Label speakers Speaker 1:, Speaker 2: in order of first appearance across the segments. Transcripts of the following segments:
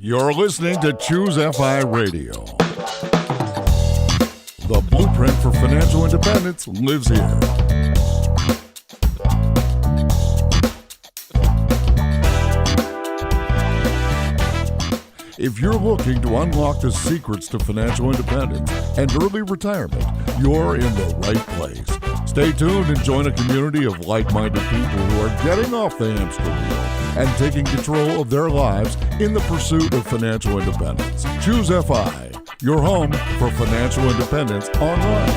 Speaker 1: You're listening to Choose FI Radio. The blueprint for financial independence lives here. If you're looking to unlock the secrets to financial independence and early retirement, you're in the right place. Stay tuned and join a community of like-minded people who are getting off the hamster wheel and taking control of their lives in the pursuit of financial independence. Choose FI, your home for financial independence online.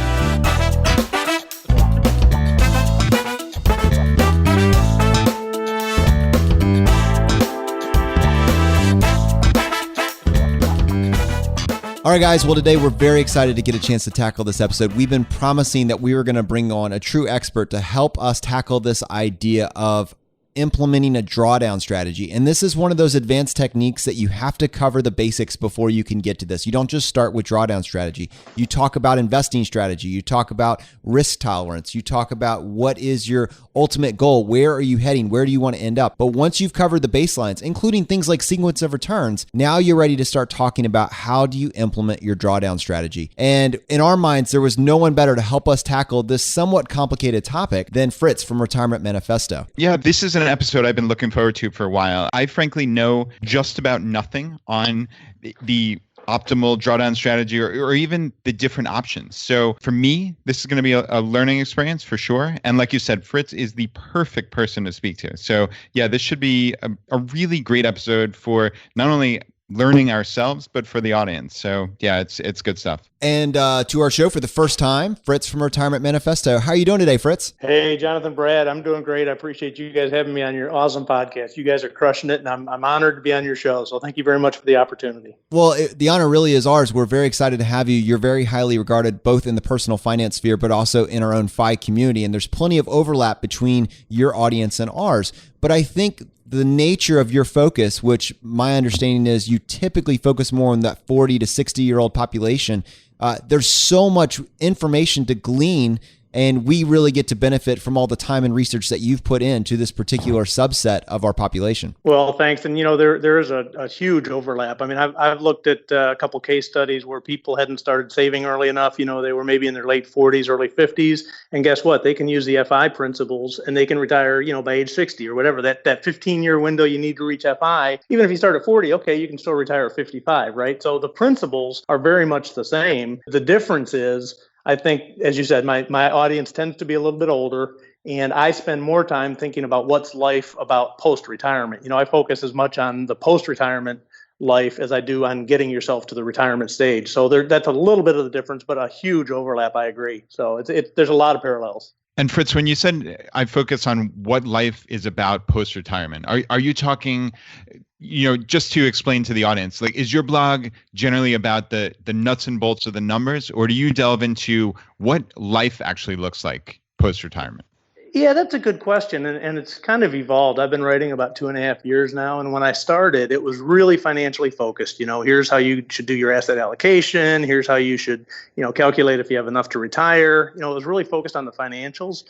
Speaker 2: All right, guys. Well, today we're very excited to get a chance to tackle this episode. We've been promising that we were going to bring on a true expert to help us tackle this idea of implementing a drawdown strategy. And this is one of those advanced techniques that you have to cover the basics before you can get to this. You don't just start with drawdown strategy. You talk about investing strategy. You talk about risk tolerance. You talk about what is your ultimate goal? Where are you heading? Where do you want to end up? But once you've covered the baselines, including things like sequence of returns, now you're ready to start talking about how do you implement your drawdown strategy. And in our minds, there was no one better to help us tackle this somewhat complicated topic than Fritz from Retirement Manifesto.
Speaker 3: Yeah, this is an episode I've been looking forward to for a while. I frankly know just about nothing on the optimal drawdown strategy or even the different options. So for me, this is going to be a learning experience for sure. And like you said, Fritz is the perfect person to speak to. So yeah, this should be a really great episode for not only learning ourselves, but for the audience. So yeah, it's good stuff.
Speaker 2: And to our show for the first time, Fritz from Retirement Manifesto. How are you doing today, Fritz?
Speaker 4: Hey, Jonathan, Brad, I'm doing great. I appreciate you guys having me on your awesome podcast. You guys are crushing it, and I'm honored to be on your show. So thank you very much for the opportunity.
Speaker 2: Well, the honor really is ours. We're very excited to have you. You're very highly regarded both in the personal finance sphere, but also in our own FI community. And there's plenty of overlap between your audience and ours. But I think the nature of your focus, which my understanding is you typically focus more on that 40 to 60-year-old population, there's so much information to glean, and we really get to benefit from all the time and research that you've put into this particular subset of our population.
Speaker 4: Well, thanks. And, there is a huge overlap. I mean, I've looked at a couple case studies where people hadn't started saving early enough. They were maybe in their late 40s, early 50s. And guess what? They can use the FI principles and they can retire, by age 60 or whatever. That 15-year window you need to reach FI, even if you start at 40, okay, you can still retire at 55, right? So the principles are very much the same. The difference is, I think, as you said, my audience tends to be a little bit older, and I spend more time thinking about what's life about post-retirement. I focus as much on the post-retirement life as I do on getting yourself to the retirement stage. So that's a little bit of the difference, but a huge overlap, I agree. So there's a lot of parallels.
Speaker 3: And Fritz, when you said I focus on what life is about post-retirement, are you talking, just to explain to the audience, like, is your blog generally about the nuts and bolts of the numbers, or do you delve into what life actually looks like post-retirement?
Speaker 4: Yeah, that's a good question. And it's kind of evolved. I've been writing about 2.5 years now. And when I started, it was really financially focused. Here's how you should do your asset allocation. Here's how you should, calculate if you have enough to retire. It was really focused on the financials.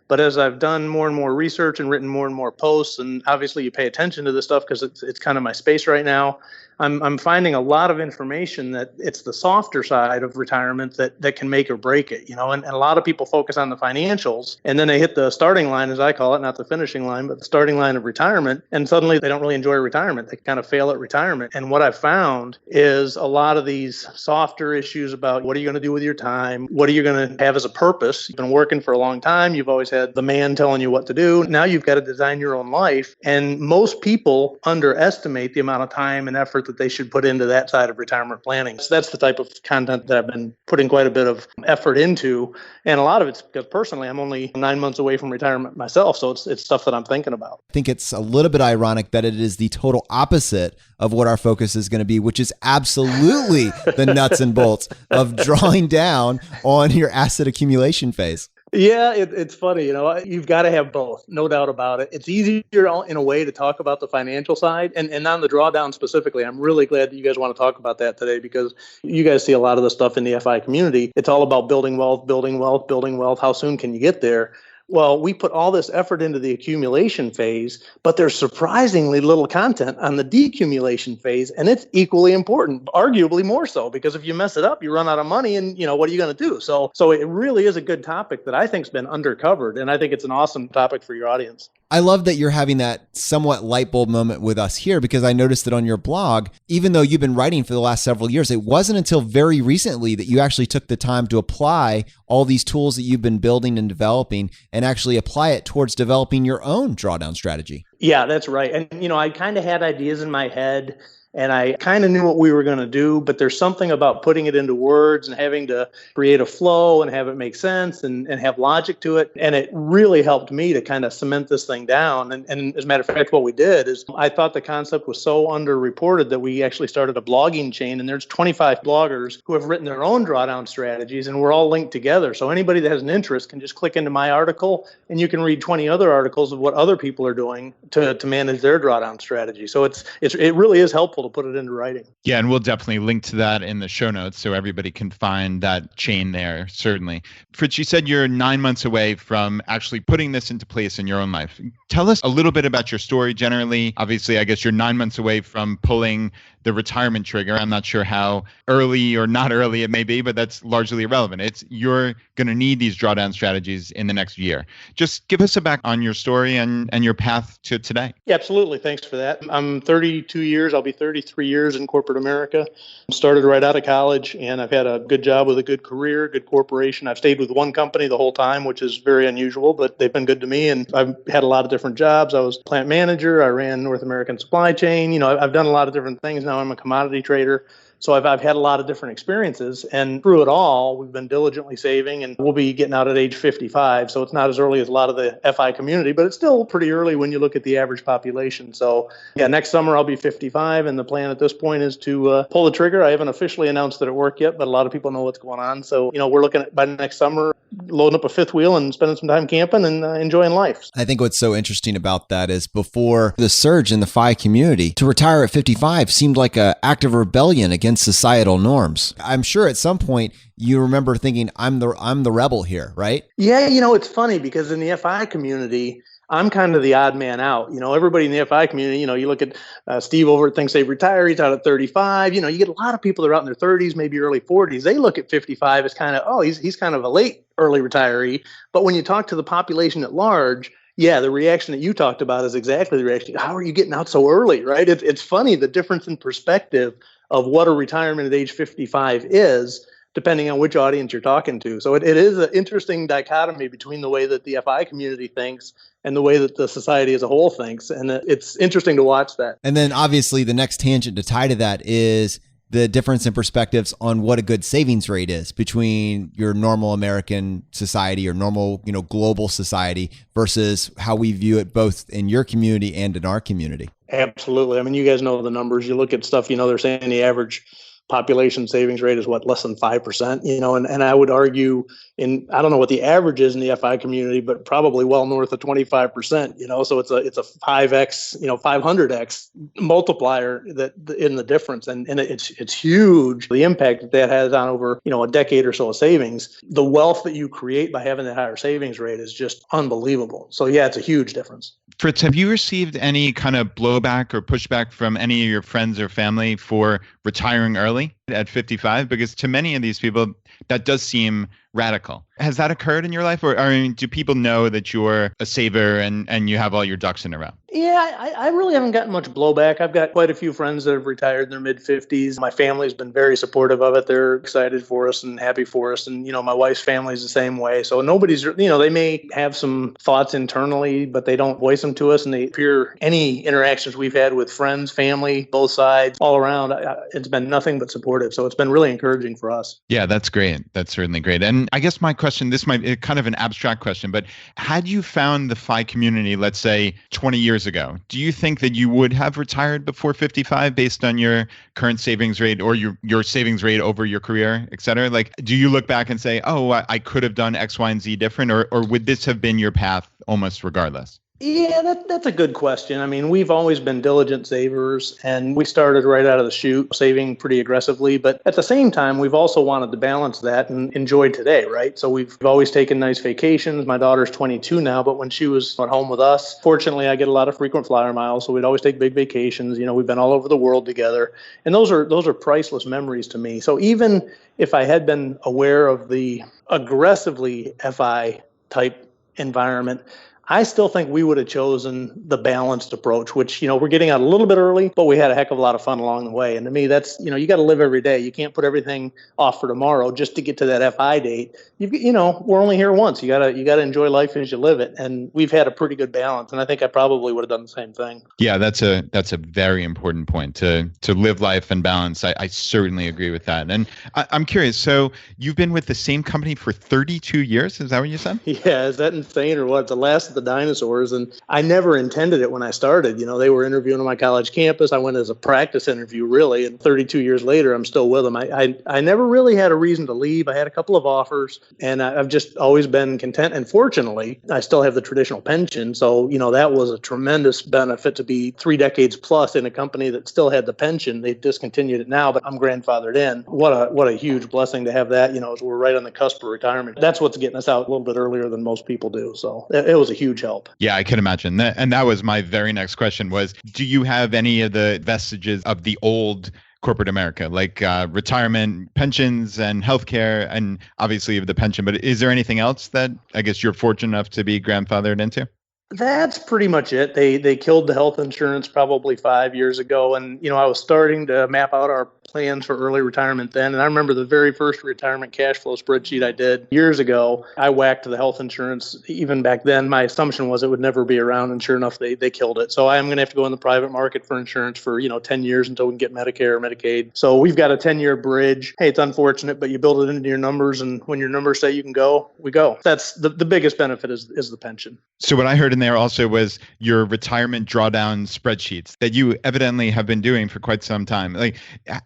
Speaker 4: But as I've done more and more research and written more and more posts, and obviously you pay attention to this stuff because it's kind of my space right now, I'm finding a lot of information that it's the softer side of retirement that can make or break it, and a lot of people focus on the financials, and then they hit the starting line, as I call it, not the finishing line, but the starting line of retirement, and suddenly they don't really enjoy retirement. They kind of fail at retirement. And what I've found is a lot of these softer issues about what are you going to do with your time? What are you going to have as a purpose? You've been working for a long time. You've always had the man telling you what to do. Now you've got to design your own life. And most people underestimate the amount of time and effort that they should put into that side of retirement planning. So that's the type of content that I've been putting quite a bit of effort into. And a lot of it's because personally, I'm only 9 months away from retirement myself. So it's stuff that I'm thinking about.
Speaker 2: I think it's a little bit ironic that it is the total opposite of what our focus is going to be, which is absolutely the nuts and bolts of drawing down on your asset accumulation phase.
Speaker 4: Yeah, it's funny. You've got to have both, no doubt about it. It's easier in a way to talk about the financial side and on the drawdown specifically. I'm really glad that you guys want to talk about that today because you guys see a lot of the stuff in the FI community. It's all about building wealth, building wealth, building wealth. How soon can you get there? Well, we put all this effort into the accumulation phase, but there's surprisingly little content on the decumulation phase, and it's equally important, arguably more so, because if you mess it up, you run out of money, and what are you going to do? So it really is a good topic that I think's been undercovered, and I think it's an awesome topic for your audience.
Speaker 2: I love that you're having that somewhat light bulb moment with us here, because I noticed that on your blog, even though you've been writing for the last several years, it wasn't until very recently that you actually took the time to apply all these tools that you've been building and developing and actually apply it towards developing your own drawdown strategy.
Speaker 4: Yeah, that's right. And, I kind of had ideas in my head, and I kind of knew what we were going to do, but there's something about putting it into words and having to create a flow and have it make sense and have logic to it. And it really helped me to kind of cement this thing down. And as a matter of fact, what we did is I thought the concept was so underreported that we actually started a blogging chain, and there's 25 bloggers who have written their own drawdown strategies, and we're all linked together. So anybody that has an interest can just click into my article, and you can read 20 other articles of what other people are doing to manage their drawdown strategy. So it really is helpful to put it into writing.
Speaker 3: Yeah, and we'll definitely link to that in the show notes so everybody can find that chain there, certainly. Fritz, you said you're 9 months away from actually putting this into place in your own life. Tell us a little bit about your story generally. Obviously, I guess you're 9 months away from pulling the retirement trigger. I'm not sure how early or not early it may be, but that's largely irrelevant. You're going to need these drawdown strategies in the next year. Just give us a back on your story and your path to today.
Speaker 4: Yeah, absolutely. Thanks for that. I'm 32 years. I'll be 33 years in corporate America. Started right out of college, and I've had a good job with a good career, good corporation. I've stayed with one company the whole time, which is very unusual, but they've been good to me. And I've had a lot of different jobs. I was plant manager. I ran North American supply chain. I've done a lot of different things. Now I'm a commodity trader. So I've had a lot of different experiences, and through it all, we've been diligently saving, and we'll be getting out at age 55. So it's not as early as a lot of the FI community, but it's still pretty early when you look at the average population. So yeah, next summer I'll be 55, and the plan at this point is to pull the trigger. I haven't officially announced it at work yet, but a lot of people know what's going on. So, we're looking at by next summer, loading up a fifth wheel and spending some time camping and enjoying life.
Speaker 2: I think what's so interesting about that is before the surge in the FI community, to retire at 55 seemed like an act of rebellion against societal norms. I'm sure at some point you remember thinking, I'm the rebel here, right?
Speaker 4: Yeah, it's funny because in the FI community, I'm kind of the odd man out. Everybody in the FI community, you look at Steve over at Think Save Retire, he's out at 35. You get a lot of people that are out in their 30s, maybe early 40s. They look at 55 as kind of, he's kind of a late early retiree. But when you talk to the population at large, yeah, the reaction that you talked about is exactly the reaction. How are you getting out so early, right? It's funny, the difference in perspective of what a retirement at age 55 is, depending on which audience you're talking to. So it is an interesting dichotomy between the way that the FI community thinks and the way that the society as a whole thinks. And it's interesting to watch that.
Speaker 2: And then obviously the next tangent to tie to that is the difference in perspectives on what a good savings rate is between your normal American society or normal, global society versus how we view it both in your community and in our community.
Speaker 4: Absolutely. I mean, you guys know the numbers. You look at stuff, they're saying the average population savings rate is less than 5%, and I would argue I don't know what the average is in the FI community, but probably well north of 25%, so it's a 5x, 500x multiplier that in the difference. And it's huge. The impact that has on over, a decade or so of savings, the wealth that you create by having that higher savings rate is just unbelievable. So yeah, it's a huge difference.
Speaker 3: Fritz, have you received any kind of blowback or pushback from any of your friends or family for retiring early at 55? Because to many of these people, that does seem radical. Has that occurred in your life? Or do people know that you're a saver and you have all your ducks in a row?
Speaker 4: Yeah, I really haven't gotten much blowback. I've got quite a few friends that have retired in their mid-50s. My family's been very supportive of it. They're excited for us and happy for us. And, my wife's family's the same way. So nobody's, they may have some thoughts internally, but they don't voice them to us. And they appear any interactions we've had with friends, family, both sides, all around, it's been nothing but supportive. So it's been really encouraging for us.
Speaker 3: Yeah, that's great. That's certainly great. And I guess my question, this might be kind of an abstract question, but had you found the FI community, let's say 20 years ago, do you think that you would have retired before 55 based on your current savings rate or your savings rate over your career, et cetera? Like, do you look back and say, I could have done X, Y, and Z different, or would this have been your path almost regardless?
Speaker 4: Yeah, that's a good question. I mean, we've always been diligent savers, and we started right out of the chute saving pretty aggressively. But at the same time, we've also wanted to balance that and enjoy today, right? So we've always taken nice vacations. My daughter's 22 now, but when she was at home with us, fortunately, I get a lot of frequent flyer miles, so we'd always take big vacations. We've been all over the world together, and those are priceless memories to me. So even if I had been aware of the aggressively FI type environment, I still think we would have chosen the balanced approach, which, we're getting out a little bit early, but we had a heck of a lot of fun along the way. And to me, that's, you got to live every day. You can't put everything off for tomorrow just to get to that FI date. We're only here once. You got to enjoy life as you live it. And we've had a pretty good balance. And I think I probably would have done the same thing.
Speaker 3: Yeah, that's a very important point to live life and balance. I certainly agree with that. And I'm curious. So you've been with the same company for 32 years. Is that what you said?
Speaker 4: Yeah. Is that insane or what? The last of the dinosaurs. And I never intended it when I started. They were interviewing on my college campus. I went as a practice interview, really. And 32 years later, I'm still with them. I never really had a reason to leave. I had a couple of offers, and I've just always been content. And fortunately, I still have the traditional pension. So, that was a tremendous benefit to be 3 decades plus in a company that still had the pension. They've discontinued it now, but I'm grandfathered in. What a huge blessing to have that, as we're right on the cusp of retirement. That's what's getting us out a little bit earlier than most people do. So it was a huge help.
Speaker 3: Yeah, I can imagine that. And that was my very next question was, do you have any of the vestiges of the old corporate America, like retirement, pensions, and healthcare, and obviously the pension? But is there anything else that I guess you're fortunate enough to be grandfathered into?
Speaker 4: That's pretty much it. They killed the health insurance probably 5 years ago. And, I was starting to map out our plans for early retirement then. And I remember the very first retirement cash flow spreadsheet I did years ago, I whacked the health insurance. Even back then, my assumption was it would never be around. And sure enough, they killed it. So I'm going to have to go in the private market for insurance for, 10 years until we can get Medicare or Medicaid. So we've got a 10-year bridge. Hey, it's unfortunate, but you build it into your numbers. And when your numbers say you can go, we go. That's the biggest benefit is the pension.
Speaker 3: So what I heard in there also was your retirement drawdown spreadsheets that you evidently have been doing for quite some time. Like,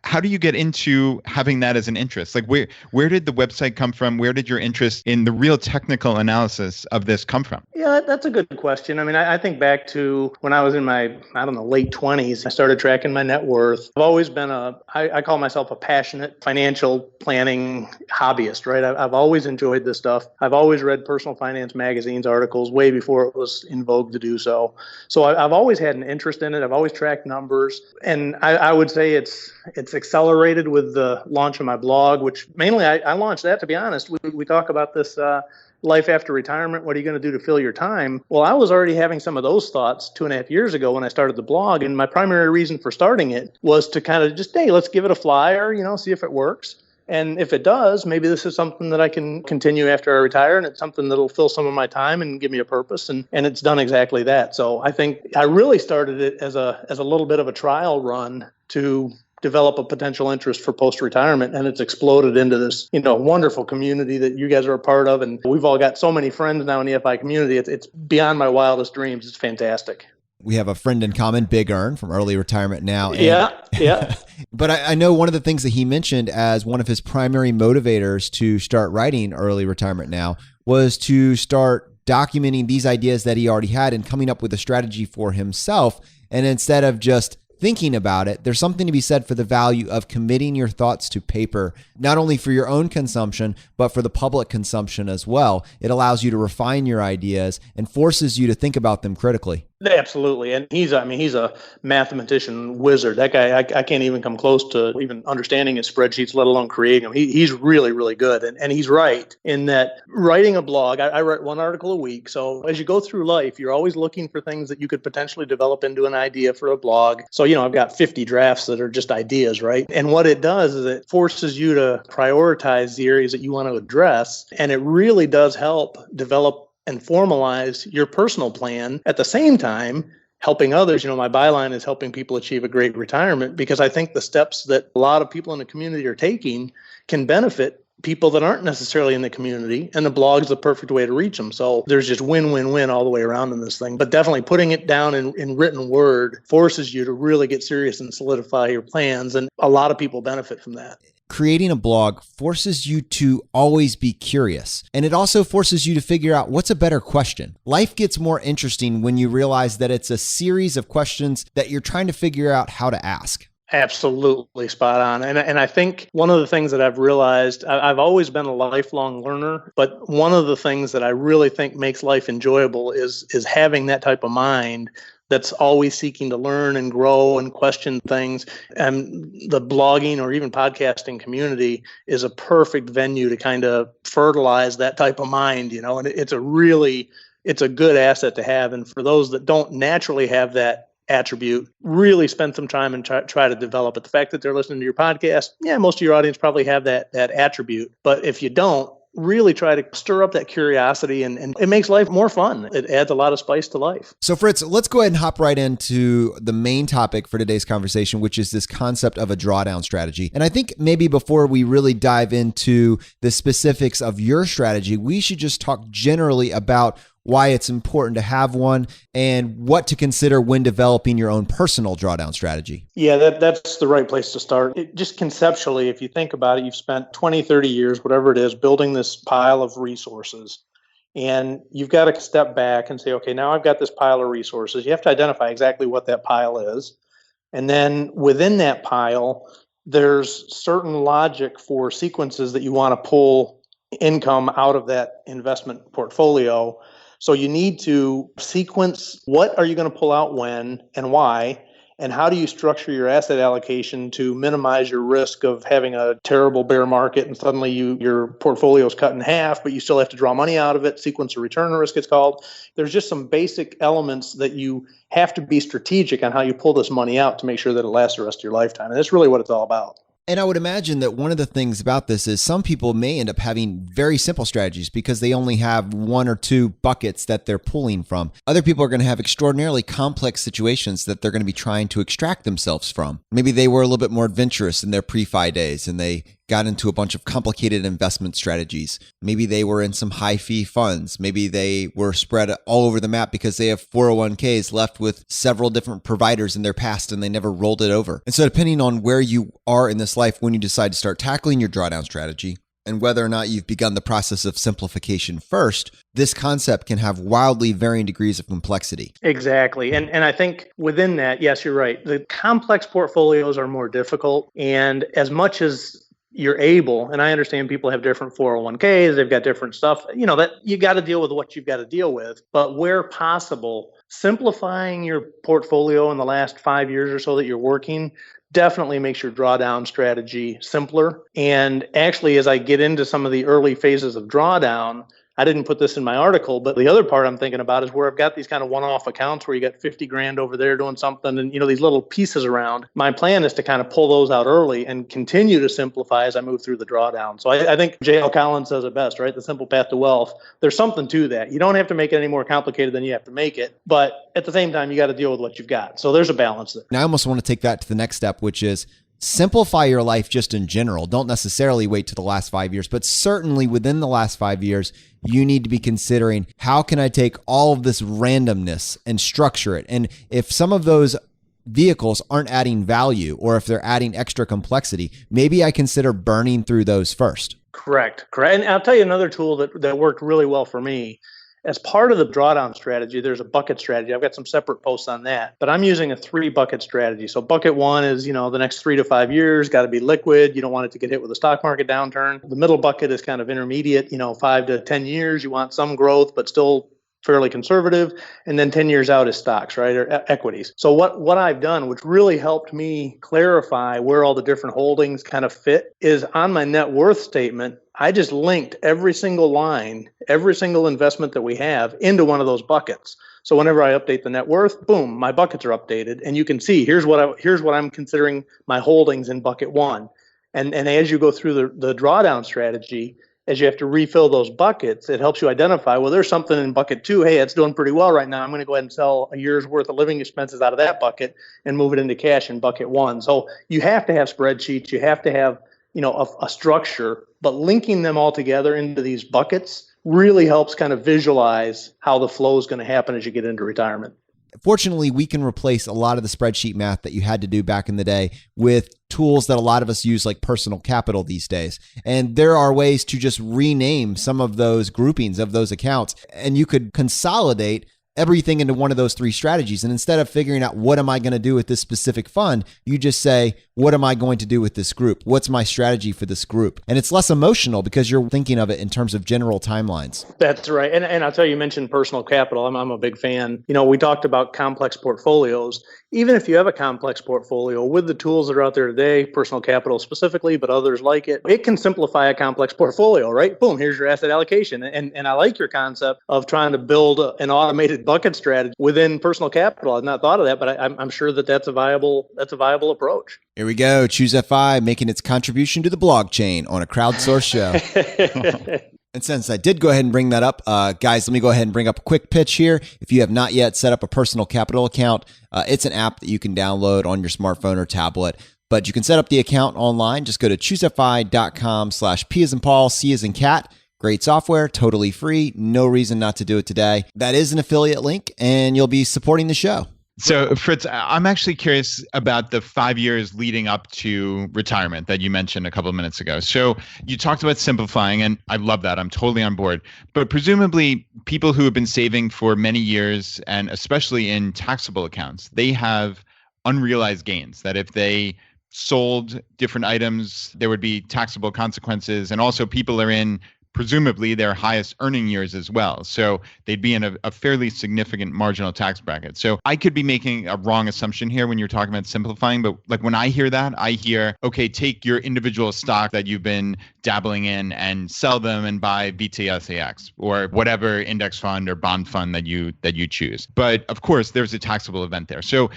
Speaker 3: how do you get into having that as an interest? Like, where did the website come from? Where did your interest in the real technical analysis of this come from?
Speaker 4: Yeah, that's a good question. I mean, I think back to when I was in my, late 20s, I started tracking my net worth. I've always been I call myself a passionate financial planning hobbyist, right? I've always enjoyed this stuff. I've always read personal finance magazines, articles way before it was in vogue to do so. So I've always had an interest in it. I've always tracked numbers. And I would say it's accelerated with the launch of my blog, which mainly I launched that, to be honest. We talk about this life after retirement. What are you going to do to fill your time? Well, I was already having some of those thoughts 2.5 years ago when I started the blog. And my primary reason for starting it was to kind of just, hey, let's give it a flyer, see if it works. And if it does, maybe this is something that I can continue after I retire, and it's something that'll fill some of my time and give me a purpose. And it's done exactly that. So I think I really started it as a little bit of a trial run to develop a potential interest for post-retirement. And it's exploded into this, wonderful community that you guys are a part of. And we've all got so many friends now in the FI community. It's beyond my wildest dreams. It's fantastic.
Speaker 2: We have a friend in common, Big Earn from Early Retirement Now. And,
Speaker 4: yeah.
Speaker 2: But I know one of the things that he mentioned as one of his primary motivators to start writing Early Retirement Now was to start documenting these ideas that he already had and coming up with a strategy for himself. And instead of just thinking about it, there's something to be said for the value of committing your thoughts to paper, not only for your own consumption, but for the public consumption as well. It allows you to refine your ideas and forces you to think about them critically.
Speaker 4: Absolutely. And he's a mathematician wizard. That guy, I can't even come close to even understanding his spreadsheets, let alone creating them. He's really, really good. And he's right in that writing a blog, I write one article a week. So as you go through life, you're always looking for things that you could potentially develop into an idea for a blog. So, I've got 50 drafts that are just ideas, right? And what it does is it forces you to prioritize the areas that you want to address. And it really does help develop and formalize your personal plan at the same time helping others. My byline is helping people achieve a great retirement, because I think the steps that a lot of people in the community are taking can benefit people that aren't necessarily in the community, and the blog's the perfect way to reach them. So there's just win-win-win all the way around in this thing. But definitely putting it down in written word forces you to really get serious and solidify your plans, and a lot of people benefit from that.
Speaker 2: creating a blog forces you to always be curious. And it also forces you to figure out what's a better question. Life gets more interesting when you realize that it's a series of questions that you're trying to figure out how to ask.
Speaker 4: Absolutely spot on. And I think one of the things that I've realized, I've always been a lifelong learner, but one of the things that I really think makes life enjoyable is having that type of mind that's always seeking to learn and grow and question things. And the blogging or even podcasting community is a perfect venue to kind of fertilize that type of mind, and it's a good asset to have. And for those that don't naturally have that attribute, really spend some time and try to develop it. The fact that they're listening to your podcast, most of your audience probably have that attribute. But if you don't, really try to stir up that curiosity, and it makes life more fun. It adds a lot of spice to life.
Speaker 2: So Fritz, let's go ahead and hop right into the main topic for today's conversation, which is this concept of a drawdown strategy. And I think maybe before we really dive into the specifics of your strategy, we should just talk generally about why it's important to have one and what to consider when developing your own personal drawdown strategy.
Speaker 4: Yeah, that's the right place to start. Just conceptually, if you think about it, you've spent 20, 30 years, whatever it is, building this pile of resources. And you've got to step back and say, okay, now I've got this pile of resources. You have to identify exactly what that pile is. And then within that pile, there's certain logic for sequences that you want to pull income out of that investment portfolio. So you need to sequence what are you going to pull out when and why, and how do you structure your asset allocation to minimize your risk of having a terrible bear market and suddenly your portfolio is cut in half, but you still have to draw money out of it. Sequence of return risk, it's called. There's just some basic elements that you have to be strategic on how you pull this money out to make sure that it lasts the rest of your lifetime. And that's really what it's all about.
Speaker 2: And I would imagine that one of the things about this is some people may end up having very simple strategies because they only have one or two buckets that they're pulling from. Other people are going to have extraordinarily complex situations that they're going to be trying to extract themselves from. Maybe they were a little bit more adventurous in their pre-fi days and they got into a bunch of complicated investment strategies. Maybe they were in some high fee funds. Maybe they were spread all over the map because they have 401ks left with several different providers in their past and they never rolled it over. And so depending on where you are in this life when you decide to start tackling your drawdown strategy and whether or not you've begun the process of simplification first, this concept can have wildly varying degrees of complexity.
Speaker 4: Exactly. And I think within that, yes, you're right. The complex portfolios are more difficult. And as much as you're able, and I understand people have different 401ks, they've got different stuff, that you got to deal with what you've got to deal with. But where possible, simplifying your portfolio in the last 5 years or so that you're working definitely makes your drawdown strategy simpler. And actually, as I get into some of the early phases of drawdown, I didn't put this in my article, but the other part I'm thinking about is where I've got these kind of one-off accounts where you got 50 grand over there doing something and, these little pieces around. My plan is to kind of pull those out early and continue to simplify as I move through the drawdown. So I think J.L. Collins says it best, right? The simple path to wealth. There's something to that. You don't have to make it any more complicated than you have to make it. But at the same time, you got to deal with what you've got. So there's a balance there.
Speaker 2: Now, I almost want to take that to the next step, which is simplify your life just in general. Don't necessarily wait to the last 5 years, but certainly within the last 5 years, you need to be considering how can I take all of this randomness and structure it? And if some of those vehicles aren't adding value or if they're adding extra complexity, maybe I consider burning through those first.
Speaker 4: Correct. And I'll tell you another tool that worked really well for me. As part of the drawdown strategy, there's a bucket strategy. I've got some separate posts on that, but I'm using a 3-bucket strategy. So bucket 1 is, the next 3 to 5 years, got to be liquid. You don't want it to get hit with a stock market downturn. The middle bucket is kind of intermediate, 5 to 10 years. You want some growth, but still fairly conservative. And then 10 years out is stocks, right? Or equities. So what I've done, which really helped me clarify where all the different holdings kind of fit, is on my net worth statement, I just linked every single line, every single investment that we have into one of those buckets. So whenever I update the net worth, boom, my buckets are updated. And you can see, here's what I'm considering my holdings in bucket 1. And as you go through the drawdown strategy, as you have to refill those buckets, it helps you identify, well, there's something in bucket 2. Hey, it's doing pretty well right now. I'm going to go ahead and sell a year's worth of living expenses out of that bucket and move it into cash in bucket 1. So you have to have spreadsheets. You have to have, a structure, but linking them all together into these buckets really helps kind of visualize how the flow is going to happen as you get into retirement.
Speaker 2: Fortunately, we can replace a lot of the spreadsheet math that you had to do back in the day with tools that a lot of us use, like Personal Capital these days. And there are ways to just rename some of those groupings of those accounts, and you could consolidate everything into one of those three strategies. And instead of figuring out what am I going to do with this specific fund, you just say, what am I going to do with this group? What's my strategy for this group? And it's less emotional because you're thinking of it in terms of general timelines.
Speaker 4: That's right. And I'll tell you, mentioned Personal Capital. I'm a big fan. We talked about complex portfolios. Even if you have a complex portfolio, with the tools that are out there today, Personal Capital specifically, but others like it, it can simplify a complex portfolio, right? Boom, here's your asset allocation. And I like your concept of trying to build an automated bucket strategy within Personal Capital. I've not thought of that, but I'm sure that's a viable approach.
Speaker 2: Here we go. Choose FI making its contribution to the blockchain on a crowdsourced show. And since I did go ahead and bring that up, guys, let me go ahead and bring up a quick pitch here. If you have not yet set up a Personal Capital account, it's an app that you can download on your smartphone or tablet. But you can set up the account online. Just go to choosefi.com/P as in Paul, C as in cat. Great software, totally free. No reason not to do it today. That is an affiliate link, and you'll be supporting the show.
Speaker 3: So, Fritz, I'm actually curious about the 5 years leading up to retirement that you mentioned a couple of minutes ago. So you talked about simplifying, and I love that. I'm totally on board. But presumably, people who have been saving for many years, and especially in taxable accounts, they have unrealized gains that if they sold different items, there would be taxable consequences. And also people are in presumably their highest earning years as well. So they'd be in a fairly significant marginal tax bracket. So I could be making a wrong assumption here when you're talking about simplifying, but like when I hear that, I hear, okay, take your individual stock that you've been dabbling in and sell them and buy VTSAX or whatever index fund or bond fund that you choose. But of course, there's a taxable event there. So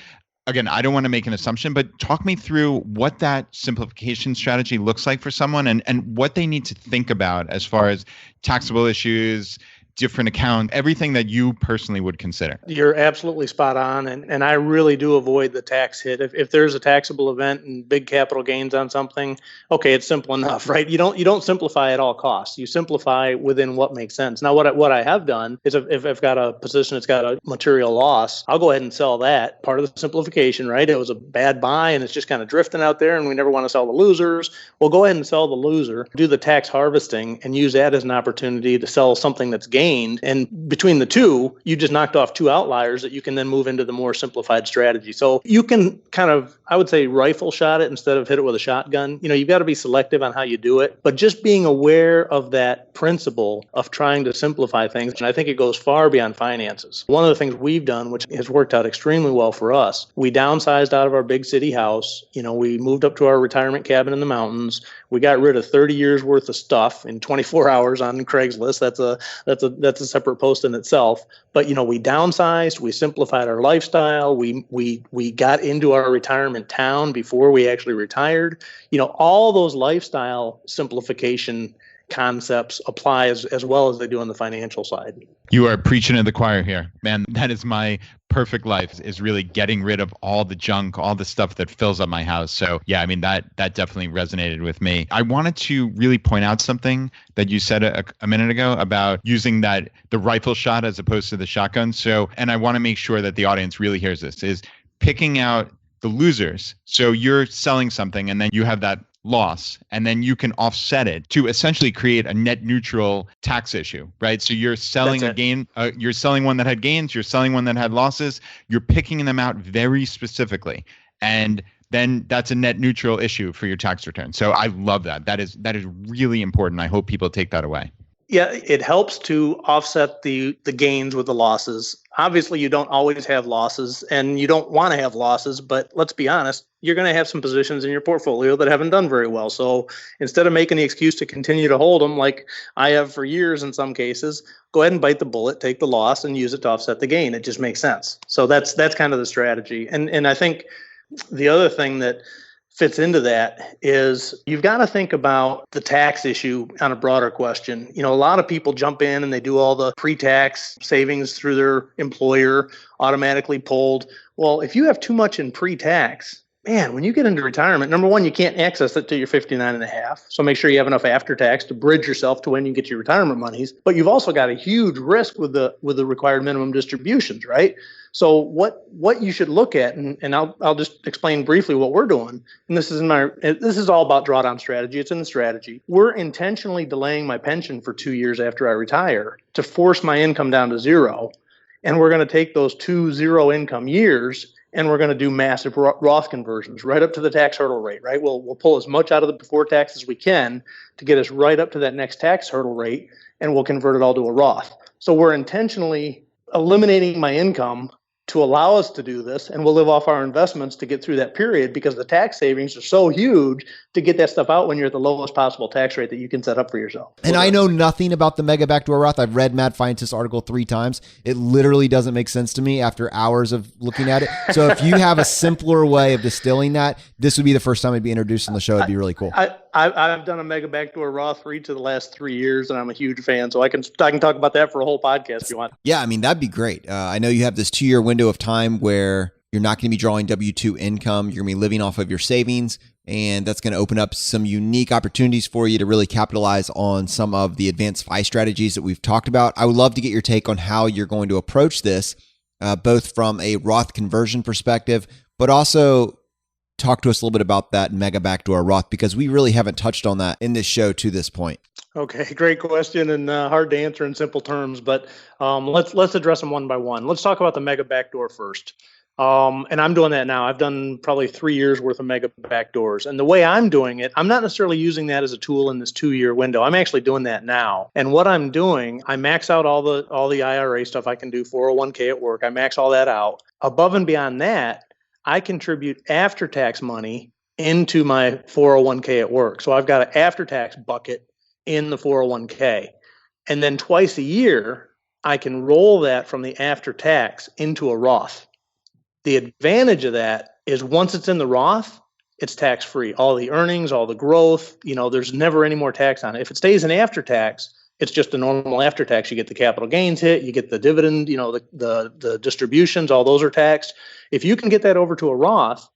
Speaker 3: again, I don't want to make an assumption, but talk me through what that simplification strategy looks like for someone and what they need to think about as far as taxable issues, different accounts, everything that you personally would consider.
Speaker 4: You're absolutely spot on. And I really do avoid the tax hit. If there's a taxable event and big capital gains on something, okay, it's simple enough, right? You don't simplify at all costs. You simplify within what makes sense. Now, what I have done is if I've got a position that's got a material loss, I'll go ahead and sell that. Part of the simplification, right? It was a bad buy and it's just kind of drifting out there and we never want to sell the losers. We'll go ahead and sell the loser, do the tax harvesting and use that as an opportunity to sell something that's gained. And between the two, you just knocked off two outliers that you can then move into the more simplified strategy. So you can kind of, I would say, rifle shot it instead of hit it with a shotgun. You've got to be selective on how you do it, but just being aware of that principle of trying to simplify things. And I think it goes far beyond finances. One of the things we've done, which has worked out extremely well for us, we downsized out of our big city house. We moved up to our retirement cabin in the mountains. We got rid of 30 years worth of stuff in 24 hours on Craigslist. That's a separate post in itself. But we downsized, we simplified our lifestyle, we got into our retirement town before we actually retired. All those lifestyle simplification concepts apply as well as they do on the financial side.
Speaker 3: You are preaching to the choir here, man. That is my perfect life, is really getting rid of all the junk, all the stuff that fills up my house. So yeah, I mean, that definitely resonated with me. I wanted to really point out something that you said a minute ago about using the rifle shot as opposed to the shotgun. So, and I want to make sure that the audience really hears this, is picking out the losers. So you're selling something and then you have that loss, and then you can offset it to essentially create a net neutral tax issue, right? So you're selling a gain, you're selling one that had gains, you're selling one that had losses, you're picking them out very specifically. And then that's a net neutral issue for your tax return. So I love that. That is really important. I hope people take that away.
Speaker 4: Yeah, it helps to offset the gains with the losses. Obviously, you don't always have losses and you don't want to have losses, but let's be honest, you're going to have some positions in your portfolio that haven't done very well. So instead of making the excuse to continue to hold them like I have for years in some cases, go ahead and bite the bullet, take the loss and use it to offset the gain. It just makes sense. So that's kind of the strategy. And I think the other thing that fits into that is you've got to think about the tax issue on a broader question. A lot of people jump in and they do all the pre-tax savings through their employer automatically pulled. Well, if you have too much in pre-tax, man, when you get into retirement, number one, you can't access it till you're 59 and a half. So make sure you have enough after tax to bridge yourself to when you get your retirement monies. But you've also got a huge risk with the required minimum distributions, right? So what you should look at, and I'll just explain briefly what we're doing. And this is all about drawdown strategy. It's in the strategy. We're intentionally delaying my pension for 2 years after I retire to force my income down to zero. And we're going to take those 2 zero income years and we're going to do massive Roth conversions right up to the tax hurdle rate, right? We'll pull as much out of the before tax as we can to get us right up to that next tax hurdle rate, and we'll convert it all to a Roth. So we're intentionally eliminating my income to allow us to do this, and we'll live off our investments to get through that period because the tax savings are so huge to get that stuff out when you're at the lowest possible tax rate that you can set up for yourself.
Speaker 2: And I know nothing about the mega backdoor Roth. I've read Mad Scientist article 3 times. It literally doesn't make sense to me after hours of looking at it. So if you have a simpler way of distilling that, this would be the first time I'd be introduced on the show. It'd be really cool.
Speaker 4: I've done a mega backdoor Roth for each of the last 3 years, and I'm a huge fan. So I can talk about that for a whole podcast if you want.
Speaker 2: Yeah, I mean, that'd be great. I know you have this 2-year window of time where you're not going to be drawing W-2 income. You're going to be living off of your savings, and that's going to open up some unique opportunities for you to really capitalize on some of the advanced FI strategies that we've talked about. I would love to get your take on how you're going to approach this, both from a Roth conversion perspective, but also talk to us a little bit about that mega backdoor Roth, because we really haven't touched on that in this show to this point.
Speaker 4: Okay, great question, and hard to answer in simple terms, but let's address them one by one. Let's talk about the mega backdoor first. And I'm doing that now. I've done probably 3 years worth of mega backdoors. And the way I'm doing it, I'm not necessarily using that as a tool in this 2-year window. I'm actually doing that now. And what I'm doing, I max out all the IRA stuff I can do, 401k at work. I max all that out. Above and beyond that, I contribute after-tax money into my 401k at work. So I've got an after-tax bucket in the 401k. And then twice a year, I can roll that from the after-tax into a Roth. The advantage of that is once it's in the Roth, it's tax-free. All the earnings, all the growth, there's never any more tax on it. If it stays in after-tax, it's just a normal after-tax. You get the capital gains hit, you get the dividend, the distributions, all those are taxed. If you can get that over to a Roth,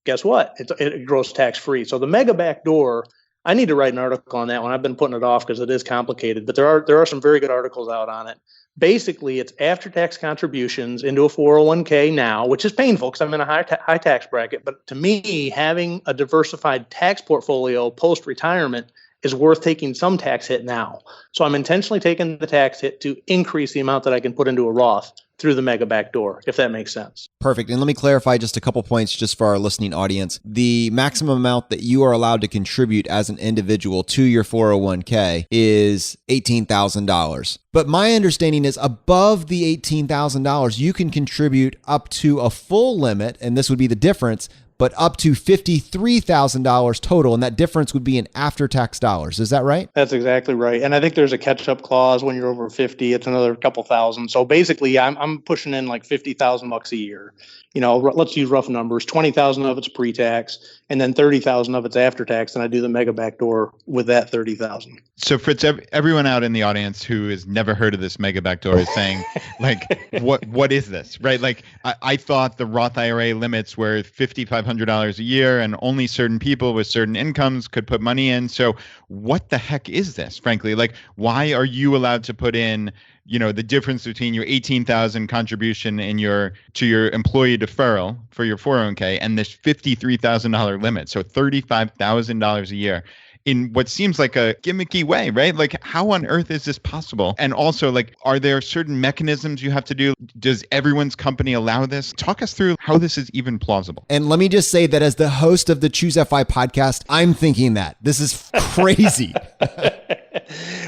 Speaker 4: guess what? It grows tax-free. So the mega backdoor, I need to write an article on that one. I've been putting it off because it is complicated, but there are some very good articles out on it. Basically, it's after-tax contributions into a 401k now, which is painful because I'm in a high tax bracket. But to me, having a diversified tax portfolio post-retirement is worth taking some tax hit now. So I'm intentionally taking the tax hit to increase the amount that I can put into a Roth through the mega backdoor, if that makes sense.
Speaker 2: Perfect. And let me clarify just a couple points just for our listening audience. The maximum amount that you are allowed to contribute as an individual to your 401k is $18,000. But my understanding is above the $18,000, you can contribute up to a full limit, and this would be the difference, but up to $53,000 total. And that difference would be in after-tax dollars. Is that right?
Speaker 4: That's exactly right. And I think there's a catch-up clause when you're over 50. It's another couple thousand. So basically, I'm pushing in like $50,000 a year. Let's use rough numbers. 20,000 of it's pre-tax, and then 30,000 of it's after-tax. And I do the mega backdoor with that 30,000.
Speaker 3: So Fritz, everyone out in the audience who has never heard of this mega backdoor is saying, like, what is this, right? Like, I thought the Roth IRA limits were $5,500 a year, and only certain people with certain incomes could put money in. So what the heck is this, frankly? Like, why are you allowed to put in, the difference between your $18,000 contribution to your employee deferral for your 401k and this $53,000 limit, so $35,000 a year, in what seems like a gimmicky way, right? Like, how on earth is this possible? And also, like, are there certain mechanisms you have to do? Does everyone's company allow this? Talk us through how this is even plausible.
Speaker 2: And let me just say that as the host of the Choose FI podcast, I'm thinking that this is crazy.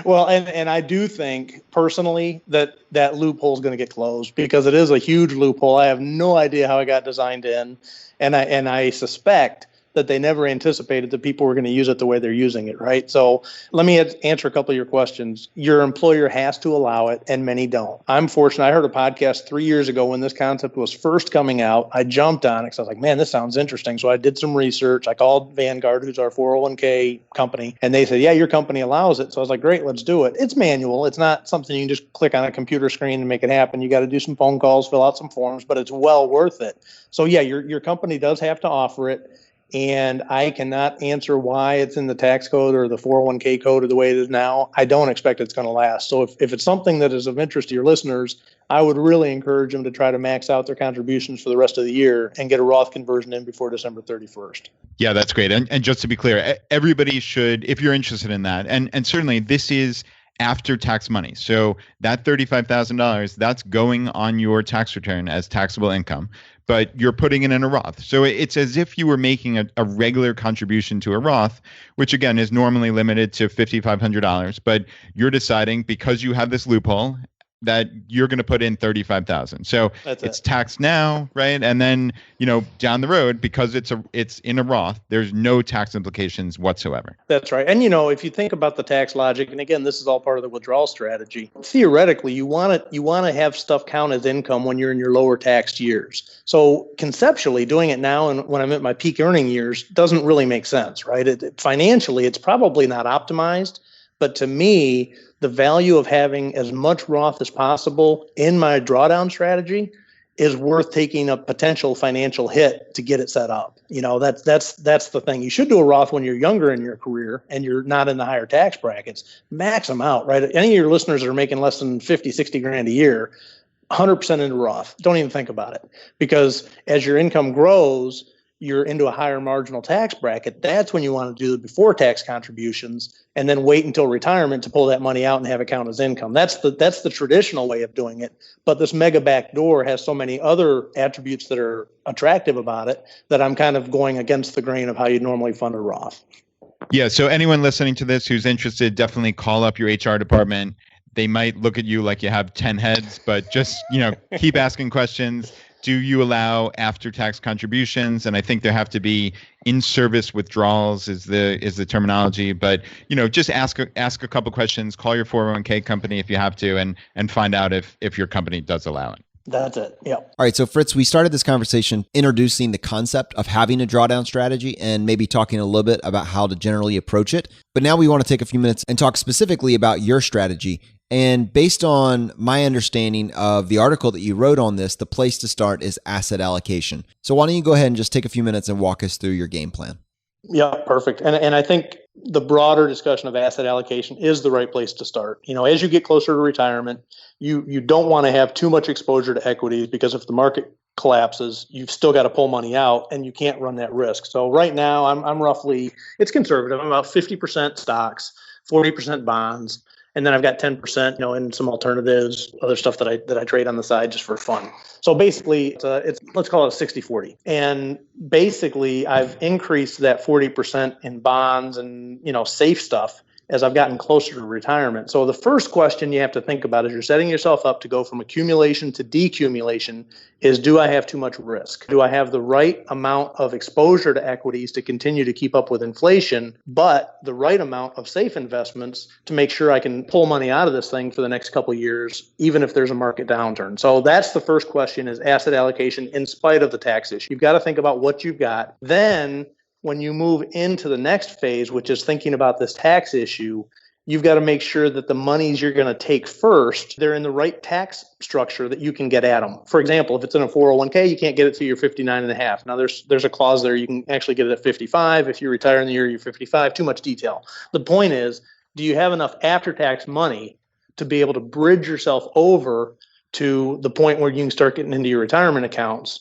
Speaker 4: Well, and I do think personally that loophole is going to get closed because it is a huge loophole. I have no idea how it got designed in, and I suspect that they never anticipated that people were going to use it the way they're using it, right? So let me answer a couple of your questions. Your employer has to allow it, and many don't. I'm fortunate. I heard a podcast 3 years ago when this concept was first coming out. I jumped on it because I was like, man, this sounds interesting. So I did some research. I called Vanguard, who's our 401k company, and they said, yeah, your company allows it. So I was like, great, let's do it. It's manual. It's not something you can just click on a computer screen and make it happen. You got to do some phone calls, fill out some forms, but it's well worth it. So yeah, your company does have to offer it. and I cannot answer why it's in the tax code or the 401k code or the way it is now. I don't expect it's going to last. So if it's something that is of interest to your listeners, I would really encourage them to try to max out their contributions for the rest of the year and get a Roth conversion in before December 31st.
Speaker 3: Yeah, that's great. And just to be clear, everybody should, if you're interested in that, and certainly this is after tax money. So that $35,000, that's going on your tax return as taxable income, but you're putting it in a Roth. So it's as if you were making a regular contribution to a Roth, which again is normally limited to $5,500, but you're deciding because you have this loophole that you're going to put in $35,000. So it's taxed now, right? And then, down the road, because it's in a Roth, there's no tax implications whatsoever.
Speaker 4: That's right. And if you think about the tax logic, and again, this is all part of the withdrawal strategy. Theoretically, you want to have stuff count as income when you're in your lower taxed years. So conceptually, doing it now and when I'm at my peak earning years doesn't really make sense, right? Financially, it's probably not optimized, but to me, the value of having as much Roth as possible in my drawdown strategy is worth taking a potential financial hit to get it set up. That's the thing. You should do a Roth when you're younger in your career and you're not in the higher tax brackets. Max them out, right? Any of your listeners that are making less than 50, 60 grand a year, 100% into Roth. Don't even think about it, because as your income grows, you're into a higher marginal tax bracket. That's when you want to do the before tax contributions and then wait until retirement to pull that money out and have it count as income. That's the traditional way of doing it. But this mega backdoor has so many other attributes that are attractive about it that I'm kind of going against the grain of how you'd normally fund a Roth.
Speaker 3: Yeah. So anyone listening to this who's interested, definitely call up your HR department. They might look at you like you have 10 heads, but just, keep asking questions. Do you allow after-tax contributions? And I think there have to be in-service withdrawals is the terminology. But just ask a couple questions. Call your 401k company if you have to, and find out if your company does allow it.
Speaker 4: That's it. Yeah.
Speaker 2: All right. So Fritz, we started this conversation introducing the concept of having a drawdown strategy and maybe talking a little bit about how to generally approach it. But now we want to take a few minutes and talk specifically about your strategy. And based on my understanding of the article that you wrote on this, the place to start is asset allocation. So why don't you go ahead and just take a few minutes and walk us through your game plan?
Speaker 4: Yeah, perfect. And I think the broader discussion of asset allocation is the right place to start. As you get closer to retirement, you don't want to have too much exposure to equities, because if the market collapses, you've still got to pull money out and you can't run that risk. So right now I'm roughly, it's conservative. I'm about 50% stocks, 40% bonds. And then I've got 10%, in some alternatives, other stuff that I trade on the side just for fun. So basically, it's let's call it a 60-40. And basically, I've increased that 40% in bonds and, safe stuff as I've gotten closer to retirement. So the first question you have to think about as you're setting yourself up to go from accumulation to decumulation is, do I have too much risk? Do I have the right amount of exposure to equities to continue to keep up with inflation, but the right amount of safe investments to make sure I can pull money out of this thing for the next couple of years, even if there's a market downturn? So that's the first question, is asset allocation in spite of the tax issue. You've got to think about what you've got. Then when you move into the next phase, which is thinking about this tax issue, you've got to make sure that the monies you're going to take first, they're in the right tax structure that you can get at them. For example, if it's in a 401k, you can't get it till you're 59 and a half. Now there's a clause there. You can actually get it at 55. If you retire in the year you're 55, too much detail. The point is, do you have enough after-tax money to be able to bridge yourself over to the point where you can start getting into your retirement accounts?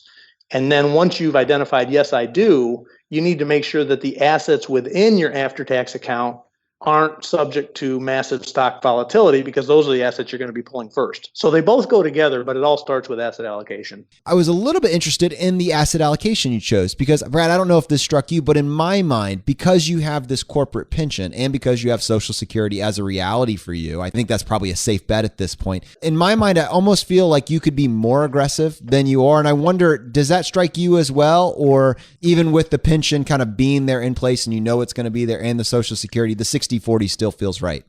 Speaker 4: And then once you've identified, yes, I do, you need to make sure that the assets within your after-tax account aren't subject to massive stock volatility, because those are the assets you're going to be pulling first. So they both go together, but it all starts with asset allocation.
Speaker 2: I was a little bit interested in the asset allocation you chose because, Brad, I don't know if this struck you, but in my mind, because you have this corporate pension and because you have Social Security as a reality for you, I think that's probably a safe bet at this point. In my mind, I almost feel like you could be more aggressive than you are. And I wonder, does that strike you as well? Or even with the pension kind of being there in place and it's going to be there, and the Social Security, the 60-40 still feels right?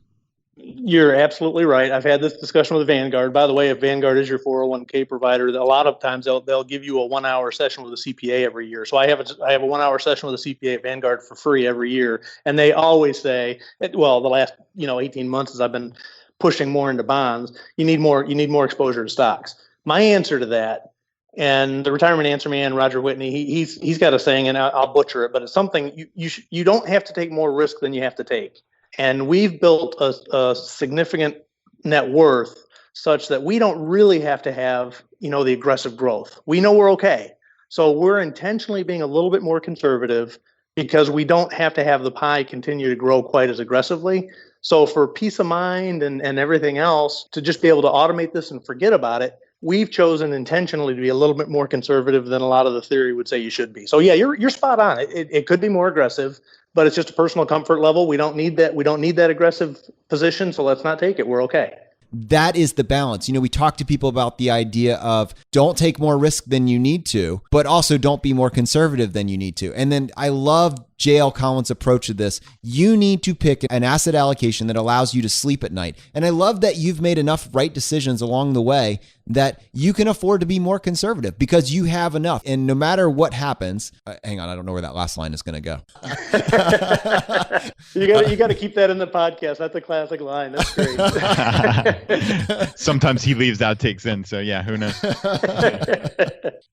Speaker 4: You're absolutely right. I've had this discussion with Vanguard. By the way, if Vanguard is your 401k provider, a lot of times they'll give you a 1-hour session with a CPA every year. So I have a 1-hour session with a CPA at Vanguard for free every year. And they always say, well, the last 18 months as I've been pushing more into bonds, you need more exposure to stocks. My answer to that, And the retirement answer man, Roger Whitney, he's got a saying, and I'll butcher it, but it's something you don't have to take more risk than you have to take. And we've built a significant net worth such that we don't really have to have, the aggressive growth. We know we're okay. So we're intentionally being a little bit more conservative because we don't have to have the pie continue to grow quite as aggressively. So for peace of mind and everything else, to just be able to automate this and forget about it, we've chosen intentionally to be a little bit more conservative than a lot of the theory would say you should be. So yeah, you're spot on. It could be more aggressive, but it's just a personal comfort level. We don't need that. We don't need that aggressive position. So let's not take it. We're okay.
Speaker 2: That is the balance. We talk to people about the idea of don't take more risk than you need to, but also don't be more conservative than you need to. And then I love J.L. Collins' approach to this. You need to pick an asset allocation that allows you to sleep at night. And I love that you've made enough right decisions along the way that you can afford to be more conservative because you have enough. And no matter what happens, hang on, I don't know where that last line is going to go.
Speaker 4: You got to keep that in the podcast. That's a classic line. That's great.
Speaker 3: Sometimes he leaves outtakes in. So yeah, who knows?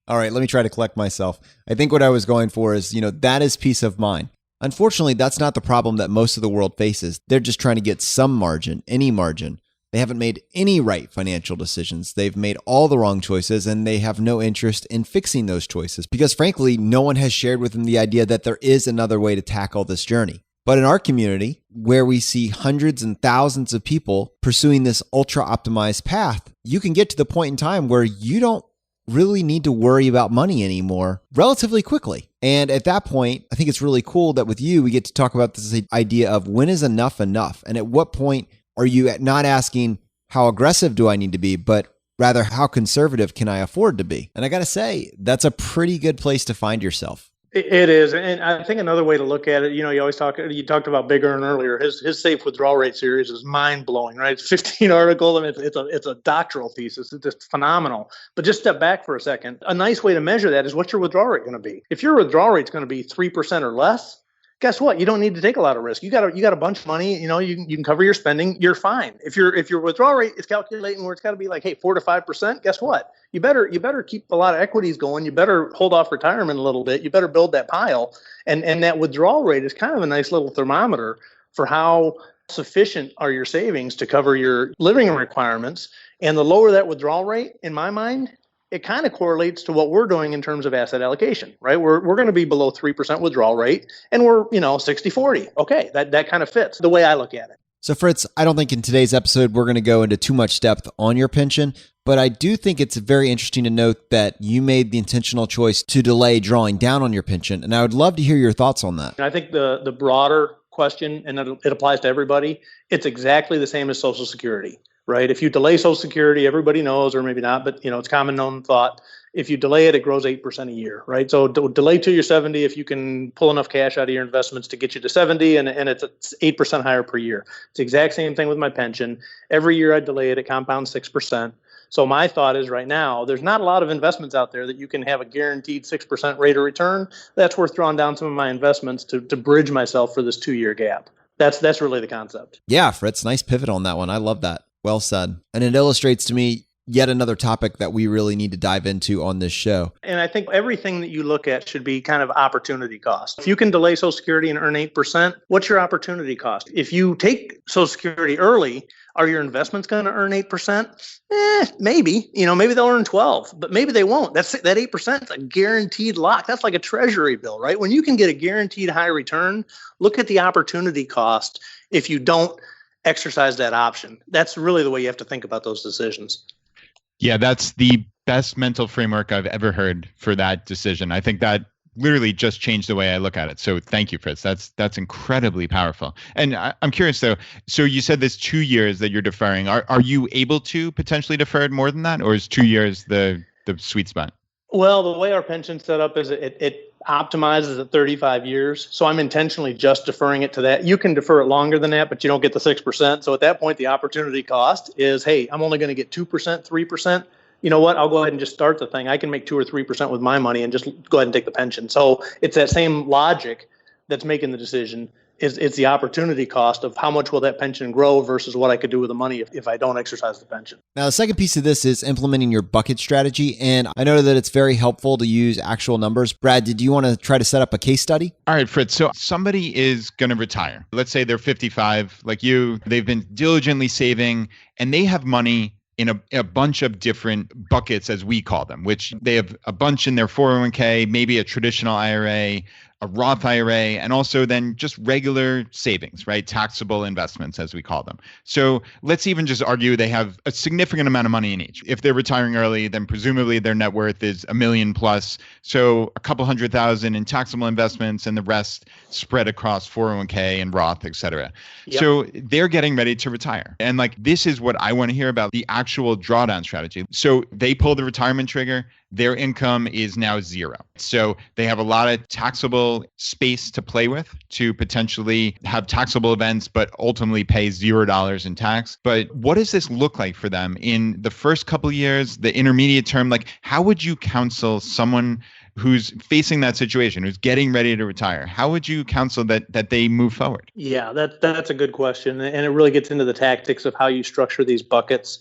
Speaker 2: All right, let me try to collect myself. I think what I was going for is, that is peace of mind. Unfortunately, that's not the problem that most of the world faces. They're just trying to get some margin, any margin. They haven't made any right financial decisions. They've made all the wrong choices, and they have no interest in fixing those choices because, frankly, no one has shared with them the idea that there is another way to tackle this journey. But in our community, where we see hundreds and thousands of people pursuing this ultra-optimized path, you can get to the point in time where you don't really need to worry about money anymore relatively quickly. And at that point, I think it's really cool that with you, we get to talk about this idea of when is enough enough? And at what point are you not asking how aggressive do I need to be, but rather how conservative can I afford to be? And I got to say, that's a pretty good place to find yourself.
Speaker 4: It is. And I think another way to look at it, you talked about Big Earn earlier. His safe withdrawal rate series is mind blowing, right? It's 15 articles. I mean, it's a doctoral thesis. It's just phenomenal. But just step back for a second. A nice way to measure that is what's your withdrawal rate going to be? If your withdrawal rate is going to be 3% or less, guess what? You don't need to take a lot of risk. You got a bunch of money. You can cover your spending. You're fine. If your withdrawal rate is calculating where it's got to be like, hey, 4 to 5%. Guess what? You better keep a lot of equities going. You better hold off retirement a little bit. You better build that pile. And that withdrawal rate is kind of a nice little thermometer for how sufficient are your savings to cover your living requirements. And the lower that withdrawal rate, in my mind, it kind of correlates to what we're doing in terms of asset allocation, right? We're going to be below 3% withdrawal rate, and we're 60-40. Okay, that kind of fits the way I look at it.
Speaker 2: So Fritz, I don't think in today's episode we're going to go into too much depth on your pension, but I do think it's very interesting to note that you made the intentional choice to delay drawing down on your pension, and I would love to hear your thoughts on that.
Speaker 4: I think the broader question, and it applies to everybody, it's exactly the same as Social Security. Right? If you delay Social Security, everybody knows, or maybe not, but it's common known thought. If you delay it, it grows 8% a year, right? So delay till you're 70 if you can pull enough cash out of your investments to get you to 70, and it's 8% higher per year. It's the exact same thing with my pension. Every year I delay it, it compounds 6%. So my thought is right now, there's not a lot of investments out there that you can have a guaranteed 6% rate of return. That's worth drawing down some of my investments to bridge myself for this 2-year gap. That's really the concept.
Speaker 2: Yeah, Fritz, nice pivot on that one. I love that. Well said. And it illustrates to me yet another topic that we really need to dive into on this show.
Speaker 4: And I think everything that you look at should be kind of opportunity cost. If you can delay Social Security and earn 8%, what's your opportunity cost? If you take Social Security early, are your investments going to earn 8%? Maybe. Maybe they'll earn 12, but maybe they won't. That 8% is a guaranteed lock. That's like a treasury bill, right? When you can get a guaranteed high return, look at the opportunity cost if you don't exercise that option. That's really the way you have to think about those decisions.
Speaker 3: Yeah, that's the best mental framework I've ever heard for that decision. I think that literally just changed the way I look at it. So thank you, Fritz. That's incredibly powerful. And I'm curious though, so you said this 2 years that you're deferring. Are you able to potentially defer it more than that? Or is 2 years the sweet spot?
Speaker 4: Well, the way our pension's set up is it optimizes at 35 years. So I'm intentionally just deferring it to that. You can defer it longer than that, but you don't get the 6%. So at that point, the opportunity cost is, hey, I'm only going to get 2%, 3%. You know what? I'll go ahead and just start the thing. I can make 2 or 3% with my money and just go ahead and take the pension. So it's that same logic that's making the decision. it's the opportunity cost of how much will that pension grow versus what I could do with the money if I don't exercise the pension.
Speaker 2: Now, the second piece of this is implementing your bucket strategy. And I know that it's very helpful to use actual numbers. Brad, did you want to try to set up a case study?
Speaker 3: All right, Fritz. So somebody is going to retire. Let's say they're 55, like you. They've been diligently saving, and they have money in a bunch of different buckets, as we call them, which they have a bunch in their 401k, maybe a traditional IRA, a Roth IRA, and also then just regular savings, right? Taxable investments, as we call them. So let's even just argue they have a significant amount of money in each. If they're retiring early, then presumably their net worth is $1 million plus. So a couple $100,000 in taxable investments and the rest spread across 401k and Roth, et cetera.
Speaker 4: Yep.
Speaker 3: So they're getting ready to retire. And like, this is what I want to hear about, the actual drawdown strategy. So they pull the retirement trigger. Their income is now zero. So they have a lot of taxable space to play with to potentially have taxable events, but ultimately pay $0 in tax. But what does this look like for them in the first couple of years, the intermediate term? Like, how would you counsel someone who's facing that situation, who's getting ready to retire? How would you counsel that they move forward?
Speaker 4: Yeah, that's a good question. And it really gets into the tactics of how you structure these buckets.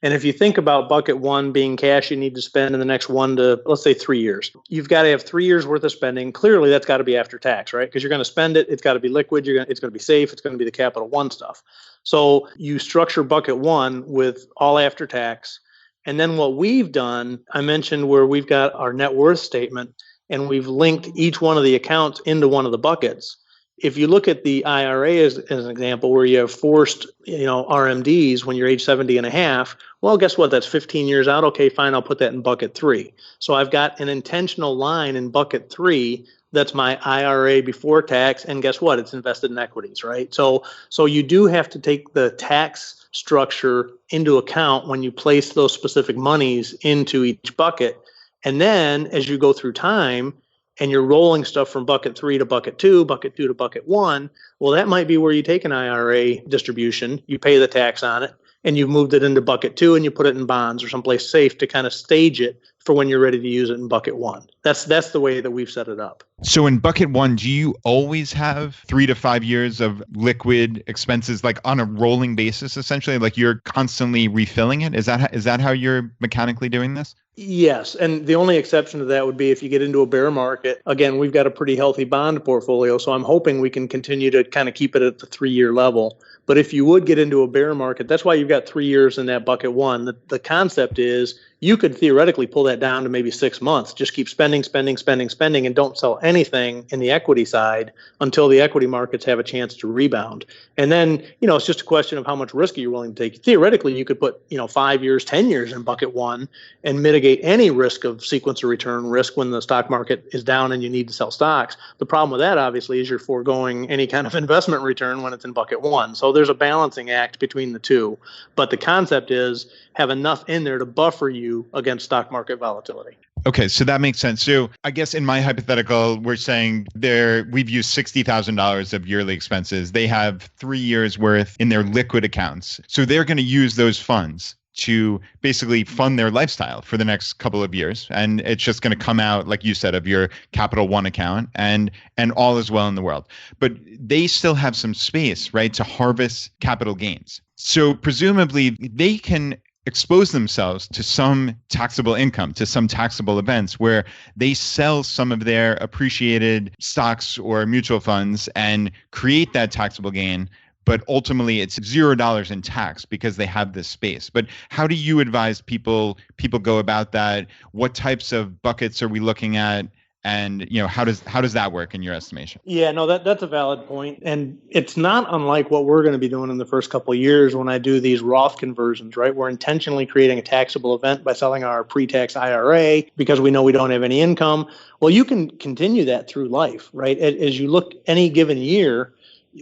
Speaker 4: And if you think about bucket one being cash you need to spend in the next 1 to, let's say, 3 years, you've got to have 3 years worth of spending. Clearly, that's got to be after tax, right? Because you're going to spend it. It's got to be liquid. It's going to be safe. It's going to be the Capital One stuff. So you structure bucket one with all after tax. And then what we've done, I mentioned where we've got our net worth statement and we've linked each one of the accounts into one of the buckets. If you look at the IRA as an example, where you have forced, RMDs when you're age 70 and a half, well, guess what? That's 15 years out. Okay, fine. I'll put that in bucket three. So I've got an intentional line in bucket three. That's my IRA before tax. And guess what? It's invested in equities, right? So you do have to take the tax structure into account when you place those specific monies into each bucket. And then as you go through time, and you're rolling stuff from bucket three to bucket two to bucket one, well, that might be where you take an IRA distribution, you pay the tax on it, and you've moved it into bucket two and you put it in bonds or someplace safe to kind of stage it for when you're ready to use it in bucket one. That's the way that we've set it up.
Speaker 3: So in bucket one, do you always have 3 to 5 years of liquid expenses, like on a rolling basis, essentially? Like you're constantly refilling it? Is that how you're mechanically doing this?
Speaker 4: Yes. And the only exception to that would be if you get into a bear market. Again, we've got a pretty healthy bond portfolio, so I'm hoping we can continue to kind of keep it at the 3-year level. But if you would get into a bear market, that's why you've got 3 years in that bucket one. The concept is you could theoretically pull that down to maybe 6 months. Just keep spending, and don't sell anything in the equity side until the equity markets have a chance to rebound. And then, it's just a question of how much risk you're willing to take. Theoretically, you could put, 5 years, 10 years in bucket one and mitigate any risk of sequencer return risk when the stock market is down and you need to sell stocks. The problem with that, obviously, is you're foregoing any kind of investment return when it's in bucket one. So there's a balancing act between the two. But the concept is have enough in there to buffer you against stock market volatility.
Speaker 3: Okay, so that makes sense. So I guess in my hypothetical, we're saying we've used $60,000 of yearly expenses. They have 3 years worth in their liquid accounts. So they're going to use those funds to basically fund their lifestyle for the next couple of years. And it's just going to come out, like you said, of your Capital One account and all is well in the world. But they still have some space, right, to harvest capital gains. So presumably they can expose themselves to some taxable income, to some taxable events where they sell some of their appreciated stocks or mutual funds and create that taxable gain. But ultimately, it's $0 in tax because they have this space. But how do you advise people go about that? What types of buckets are we looking at? And how does that work in your estimation?
Speaker 4: Yeah, no, that's a valid point. And it's not unlike what we're going to be doing in the first couple of years when I do these Roth conversions, right? We're intentionally creating a taxable event by selling our pre-tax IRA because we know we don't have any income. Well, you can continue that through life, right? As you look any given year,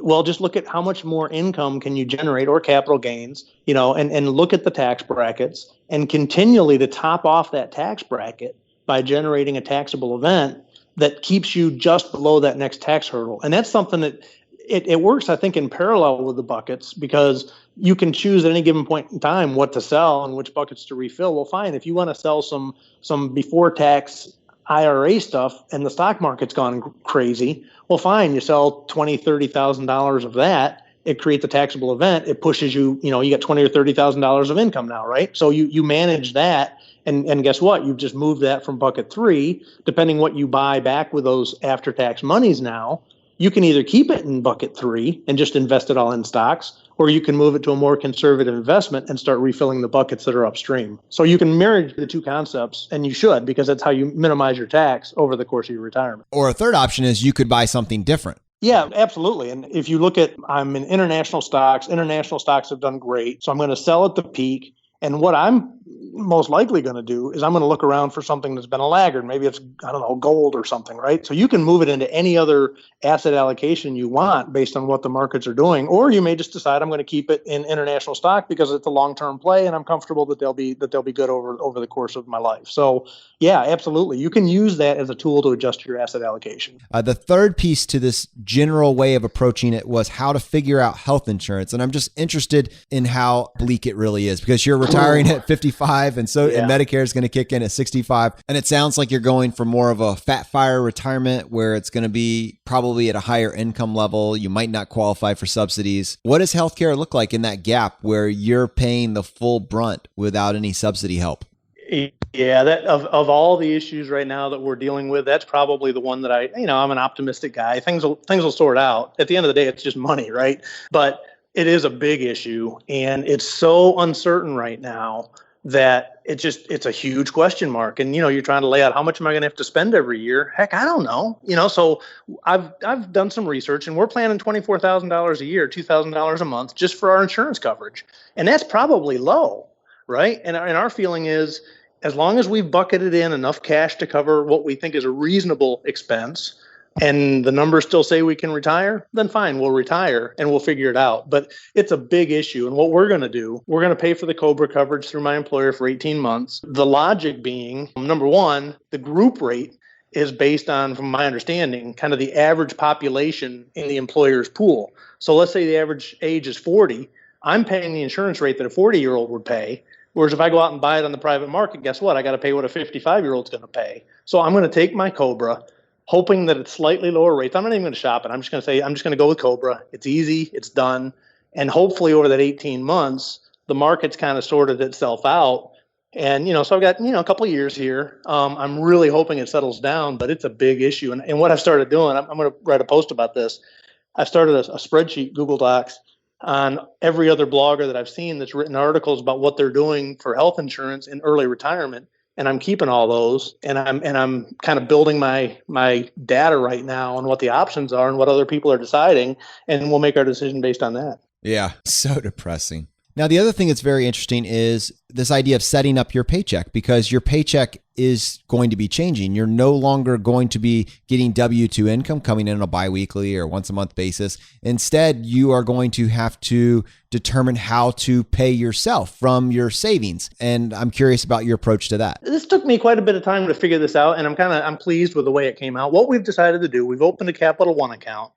Speaker 4: well, just look at how much more income can you generate or capital gains, and look at the tax brackets and continually to top off that tax bracket by generating a taxable event that keeps you just below that next tax hurdle. And that's something that it works, I think, in parallel with the buckets because you can choose at any given point in time what to sell and which buckets to refill. Well, fine, if you want to sell some before tax IRA stuff and the stock market's gone crazy. Well, fine, you sell $20,000, $30,000 of that. It creates a taxable event. It pushes you, you get $20,000 or $30,000 of income now, right? So you manage that. And guess what? You've just moved that from bucket 3, depending what you buy back with those after-tax monies now. You can either keep it in bucket 3 and just invest it all in stocks, or you can move it to a more conservative investment and start refilling the buckets that are upstream. So you can marry the two concepts, and you should, because that's how you minimize your tax over the course of your retirement.
Speaker 2: Or a third option is you could buy something different.
Speaker 4: Yeah, absolutely. And if you look at, I'm in international stocks have done great. So I'm going to sell at the peak. And what I'm most likely going to do is I'm going to look around for something that's been a laggard. Maybe it's, gold or something, right? So you can move it into any other asset allocation you want based on what the markets are doing. Or you may just decide I'm going to keep it in international stock because it's a long-term play and I'm comfortable that they'll be good over the course of my life. So yeah, absolutely. You can use that as a tool to adjust your asset allocation.
Speaker 2: The third piece to this general way of approaching it was how to figure out health insurance. And I'm just interested in how bleak it really is, because you're retiring at 55 and Medicare is going to kick in at 65. And it sounds like you're going for more of a fat fire retirement where it's going to be probably at a higher income level. You might not qualify for subsidies. What does healthcare look like in that gap where you're paying the full brunt without any subsidy help?
Speaker 4: Yeah, that of all the issues right now that we're dealing with, that's probably the one that I'm an optimistic guy. Things will sort out. At the end of the day, it's just money, right? But it is a big issue, and it's so uncertain right now that it's a huge question mark. And you're trying to lay out how much am I going to have to spend every year? Heck, I don't know. So I've done some research, and we're planning $24,000 a year, $2,000 a month just for our insurance coverage, and that's probably low, right? And our feeling is, as long as we've bucketed in enough cash to cover what we think is a reasonable expense, and the numbers still say we can retire, then fine, we'll retire and we'll figure it out. But it's a big issue. And what we're going to do, we're going to pay for the COBRA coverage through my employer for 18 months. The logic being, number one, the group rate is based on, from my understanding, kind of the average population in the employer's pool. So let's say the average age is 40. I'm paying the insurance rate that a 40-year-old would pay. Whereas if I go out and buy it on the private market, guess what? I got to pay what a 55-year-old's going to pay. So I'm going to take my COBRA, hoping that it's slightly lower rates. I'm not even going to shop it. I'm just going to go with COBRA. It's easy. It's done. And hopefully over that 18 months, the market's kind of sorted itself out. And, so I've got, a couple of years here. I'm really hoping it settles down, but it's a big issue. And what I've started doing, I'm going to write a post about this. I've started a spreadsheet, Google Docs, on every other blogger that I've seen that's written articles about what they're doing for health insurance in early retirement. And I'm keeping all those, and I'm kind of building my data right now on what the options are and what other people are deciding, and we'll make our decision based on that.
Speaker 2: Yeah, so depressing. Now, the other thing that's very interesting is this idea of setting up your paycheck, because your paycheck is going to be changing. You're no longer going to be getting W-2 income coming in on a biweekly or once a month basis. Instead, you are going to have to determine how to pay yourself from your savings. And I'm curious about your approach to that.
Speaker 4: This took me quite a bit of time to figure this out, and I'm pleased with the way it came out. What we've decided to do, we've opened a Capital One account.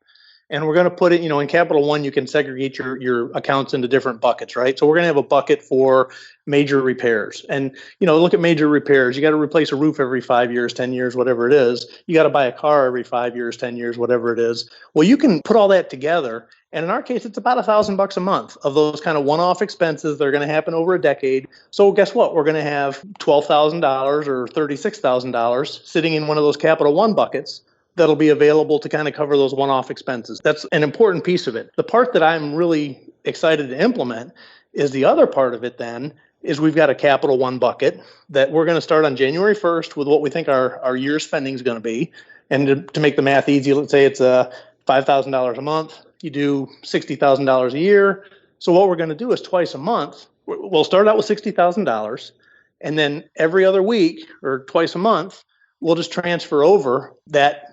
Speaker 4: And we're going to put it, in Capital One, you can segregate your accounts into different buckets, right? So we're going to have a bucket for major repairs. And, look at major repairs. You got to replace a roof every 5 years, 10 years, whatever it is. You got to buy a car every 5 years, 10 years, whatever it is. Well, you can put all that together. And in our case, it's about $1,000 a month of those kind of one-off expenses that are going to happen over a decade. So guess what? We're going to have $12,000 or $36,000 sitting in one of those Capital One buckets that'll be available to kind of cover those one-off expenses. That's an important piece of it. The part that I'm really excited to implement is the other part of it then is we've got a Capital One bucket that we're going to start on January 1st with what we think our year's spending is going to be. And to make the math easy, let's say it's $5,000 a month. You do $60,000 a year. So what we're going to do is twice a month, we'll start out with $60,000. And then every other week or twice a month, we'll just transfer over that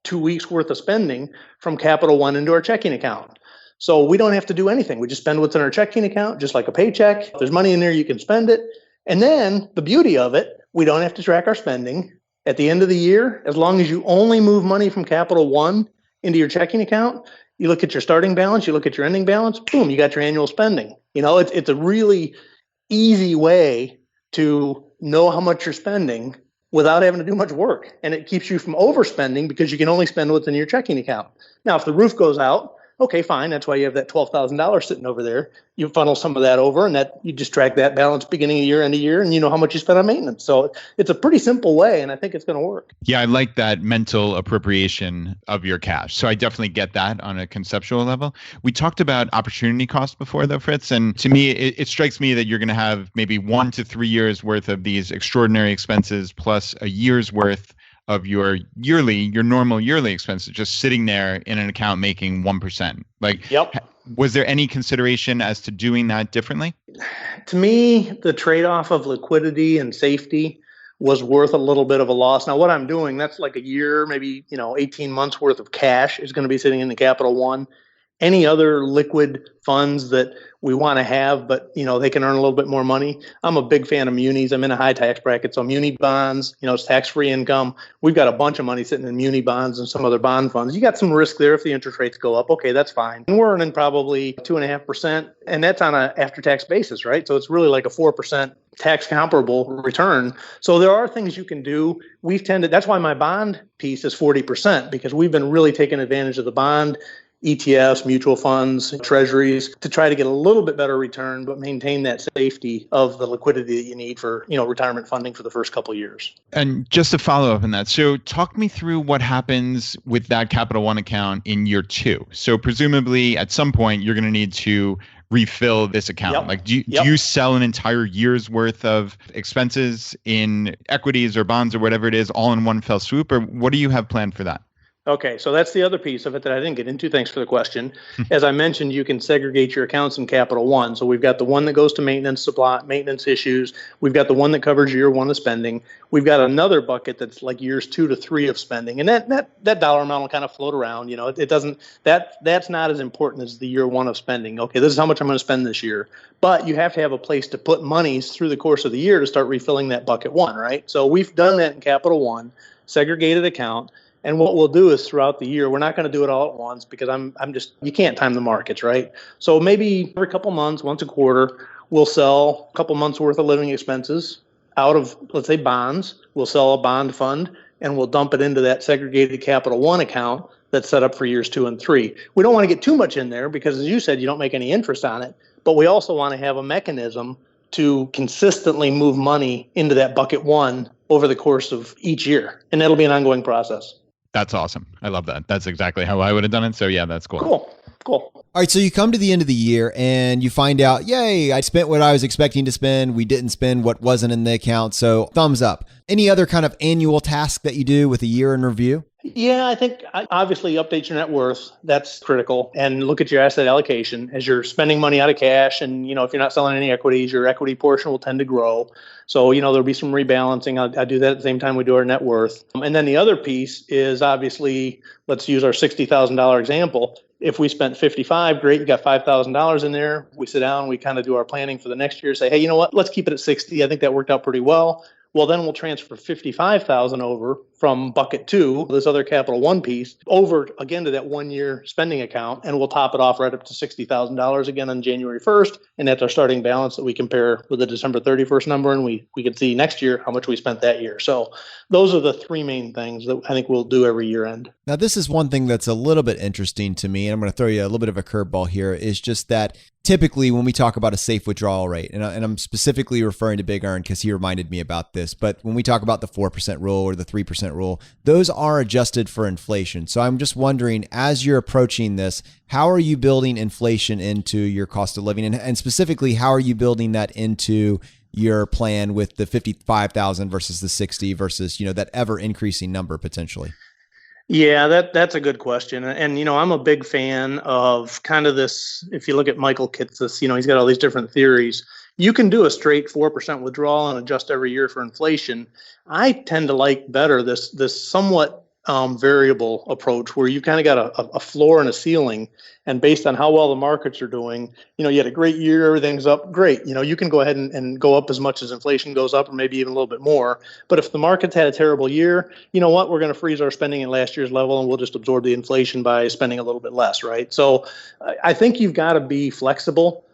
Speaker 4: 2 weeks worth of spending from Capital One into our checking account. So we don't have to do anything. We just spend what's in our checking account, just like a paycheck. If there's money in there, you can spend it. And then the beauty of it, we don't have to track our spending. At the end of the year, as long as you only move money from Capital One into your checking account, you look at your starting balance, you look at your ending balance, boom, you got your annual spending. It's a really easy way to know how much you're spending without having to do much work. And it keeps you from overspending because you can only spend what's in your checking account. Now, if the roof goes out, okay, fine. That's why you have that $12,000 sitting over there. You funnel some of that over, and that you just track that balance beginning of year, end of year, and you know how much you spent on maintenance. So it's a pretty simple way, and I think it's going to work.
Speaker 3: Yeah, I like that mental appropriation of your cash. So I definitely get that on a conceptual level. We talked about opportunity cost before, though, Fritz. And to me, it strikes me that you're going to have maybe 1 to 3 years worth of these extraordinary expenses plus a year's worth of your normal yearly expenses just sitting there in an account making 1%. Like,
Speaker 4: yep.
Speaker 3: Was there any consideration as to doing that differently?
Speaker 4: To me, the trade-off of liquidity and safety was worth a little bit of a loss. Now, what I'm doing, that's like a year, maybe 18 months worth of cash is going to be sitting in the Capital One. Any other liquid funds that we want to have, but they can earn a little bit more money. I'm a big fan of munis. I'm in a high tax bracket, so muni bonds, it's tax-free income. We've got a bunch of money sitting in muni bonds and some other bond funds. You got some risk there if the interest rates go up. Okay, that's fine. And we're earning probably 2.5%, and that's on an after-tax basis, right? So it's really like a 4% tax comparable return. So there are things you can do. That's why my bond piece is 40%, because we've been really taking advantage of the bond ETFs, mutual funds, treasuries to try to get a little bit better return, but maintain that safety of the liquidity that you need for, retirement funding for the first couple of years.
Speaker 3: And just to follow up on that, so talk me through what happens with that Capital One account in year 2. So presumably at some point you're going to need to refill this account.
Speaker 4: Yep.
Speaker 3: Like, do you sell an entire year's worth of expenses in equities or bonds or whatever it is all in one fell swoop, or what do you have planned for that?
Speaker 4: Okay, so that's the other piece of it that I didn't get into. Thanks for the question. As I mentioned, you can segregate your accounts in Capital One. So we've got the one that goes to maintenance, supply, maintenance issues. We've got the one that covers year 1 of spending. We've got another bucket that's like years 2 to 3 of spending, and that dollar amount will kind of float around. It doesn't. That's not as important as the year 1 of spending. Okay, this is how much I'm going to spend this year. But you have to have a place to put monies through the course of the year to start refilling that bucket 1, right? So we've done that in Capital One, segregated account. And what we'll do is throughout the year, we're not going to do it all at once because you can't time the markets, right? So maybe every couple months, once a quarter, we'll sell a couple months worth of living expenses out of, let's say, bonds. We'll sell a bond fund and we'll dump it into that segregated Capital One account that's set up for years 2 and 3. We don't want to get too much in there because, as you said, you don't make any interest on it. But we also want to have a mechanism to consistently move money into that bucket 1 over the course of each year. And that'll be an ongoing process.
Speaker 3: That's awesome. I love that. That's exactly how I would have done it. So yeah, that's cool.
Speaker 4: Cool.
Speaker 2: All right, so you come to the end of the year and you find out, yay, I spent what I was expecting to spend. We didn't spend what wasn't in the account. So thumbs up. Any other kind of annual task that you do with a year in review?
Speaker 4: Yeah, I think obviously update your net worth. That's critical. And look at your asset allocation as you're spending money out of cash. And, if you're not selling any equities, your equity portion will tend to grow. So, there'll be some rebalancing. I do that at the same time we do our net worth. And then the other piece is obviously, let's use our $60,000 example. If we spent 55, great, you got $5,000 in there. We sit down, we kind of do our planning for the next year, say, hey, you know what, let's keep it at 60. I think that worked out pretty well. Well, then we'll transfer 55,000 over from bucket 2, this other Capital One piece, over again to that 1-year spending account, and we'll top it off right up to $60,000 again on January 1st, and that's our starting balance that we compare with the December 31st number, and we can see next year how much we spent that year. So those are the 3 main things that I think we'll do every year end.
Speaker 2: Now, this is one thing that's a little bit interesting to me, and I'm going to throw you a little bit of a curveball here, is just that typically when we talk about a safe withdrawal rate, and I'm specifically referring to Big Earn because he reminded me about this, but when we talk about the 4% rule or the 3% rule, those are adjusted for inflation. So I'm just wondering, as you're approaching this, how are you building inflation into your cost of living? And specifically, how are you building that into your plan with the 55,000 versus the 60 versus, that ever increasing number potentially?
Speaker 4: Yeah, that's a good question. And, I'm a big fan of kind of this, if you look at Michael Kitces, he's got all these different theories. You can do a straight 4% withdrawal and adjust every year for inflation. I tend to like better this somewhat variable approach where you kind of got a floor and a ceiling, and based on how well the markets are doing, you had a great year, everything's up, great. You can go ahead and go up as much as inflation goes up, or maybe even a little bit more. But if the markets had a terrible year, you know what, we're going to freeze our spending at last year's level, and we'll just absorb the inflation by spending a little bit less, right? So I think you've got to be flexible.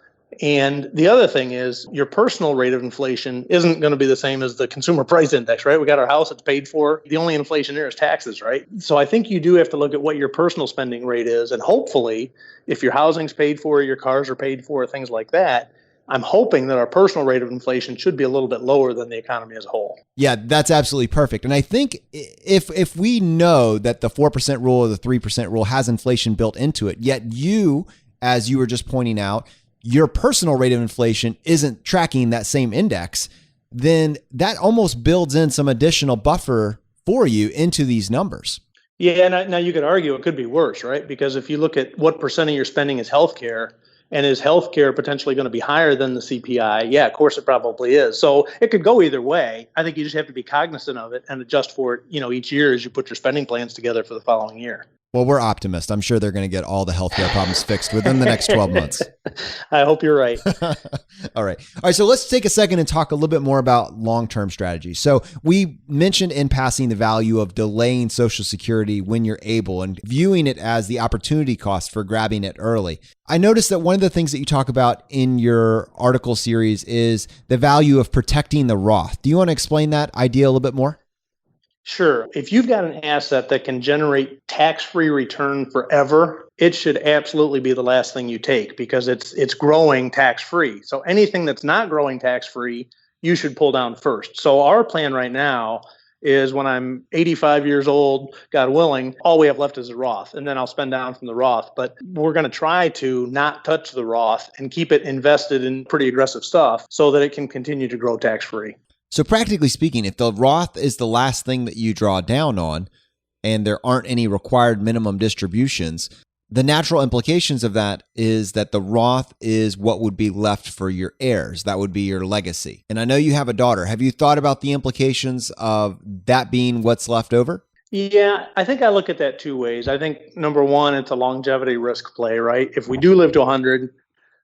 Speaker 4: And the other thing is your personal rate of inflation isn't going to be the same as the consumer price index, right? We got our house, it's paid for. The only inflation there is taxes, right? So I think you do have to look at what your personal spending rate is. And hopefully, if your housing's paid for, your cars are paid for, things like that, I'm hoping that our personal rate of inflation should be a little bit lower than the economy as a whole.
Speaker 2: Yeah, that's absolutely perfect. And I think if we know that the 4% rule or the 3% rule has inflation built into it, yet you, as you were just pointing out, your personal rate of inflation isn't tracking that same index, then that almost builds in some additional buffer for you into these numbers.
Speaker 4: Yeah, now you could argue it could be worse, right? Because if you look at what percent of your spending is healthcare, and is healthcare potentially going to be higher than the CPI? Yeah, of course it probably is. So it could go either way. I think you just have to be cognizant of it and adjust for it, each year as you put your spending plans together for the following year.
Speaker 2: Well, we're optimists. I'm sure they're going to get all the healthcare problems fixed within the next 12 months.
Speaker 4: I hope you're right.
Speaker 2: All right. So let's take a second and talk a little bit more about long-term strategy. So we mentioned in passing the value of delaying Social Security when you're able and viewing it as the opportunity cost for grabbing it early. I noticed that one of the things that you talk about in your article series is the value of protecting the Roth. Do you want to explain that idea a little bit more?
Speaker 4: Sure. If you've got an asset that can generate tax-free return forever, it should absolutely be the last thing you take because it's growing tax-free. So anything that's not growing tax-free, you should pull down first. So our plan right now is when I'm 85 years old, God willing, all we have left is a Roth, and then I'll spend down from the Roth. But we're going to try to not touch the Roth and keep it invested in pretty aggressive stuff so that it can continue to grow tax-free.
Speaker 2: So practically speaking, if the Roth is the last thing that you draw down on and there aren't any required minimum distributions, the natural implications of that is that the Roth is what would be left for your heirs. That would be your legacy. And I know you have a daughter. Have you thought about the implications of that being what's left over?
Speaker 4: Yeah, I think I look at that two ways. I think number one, it's a longevity risk play, right? If we do live to 100,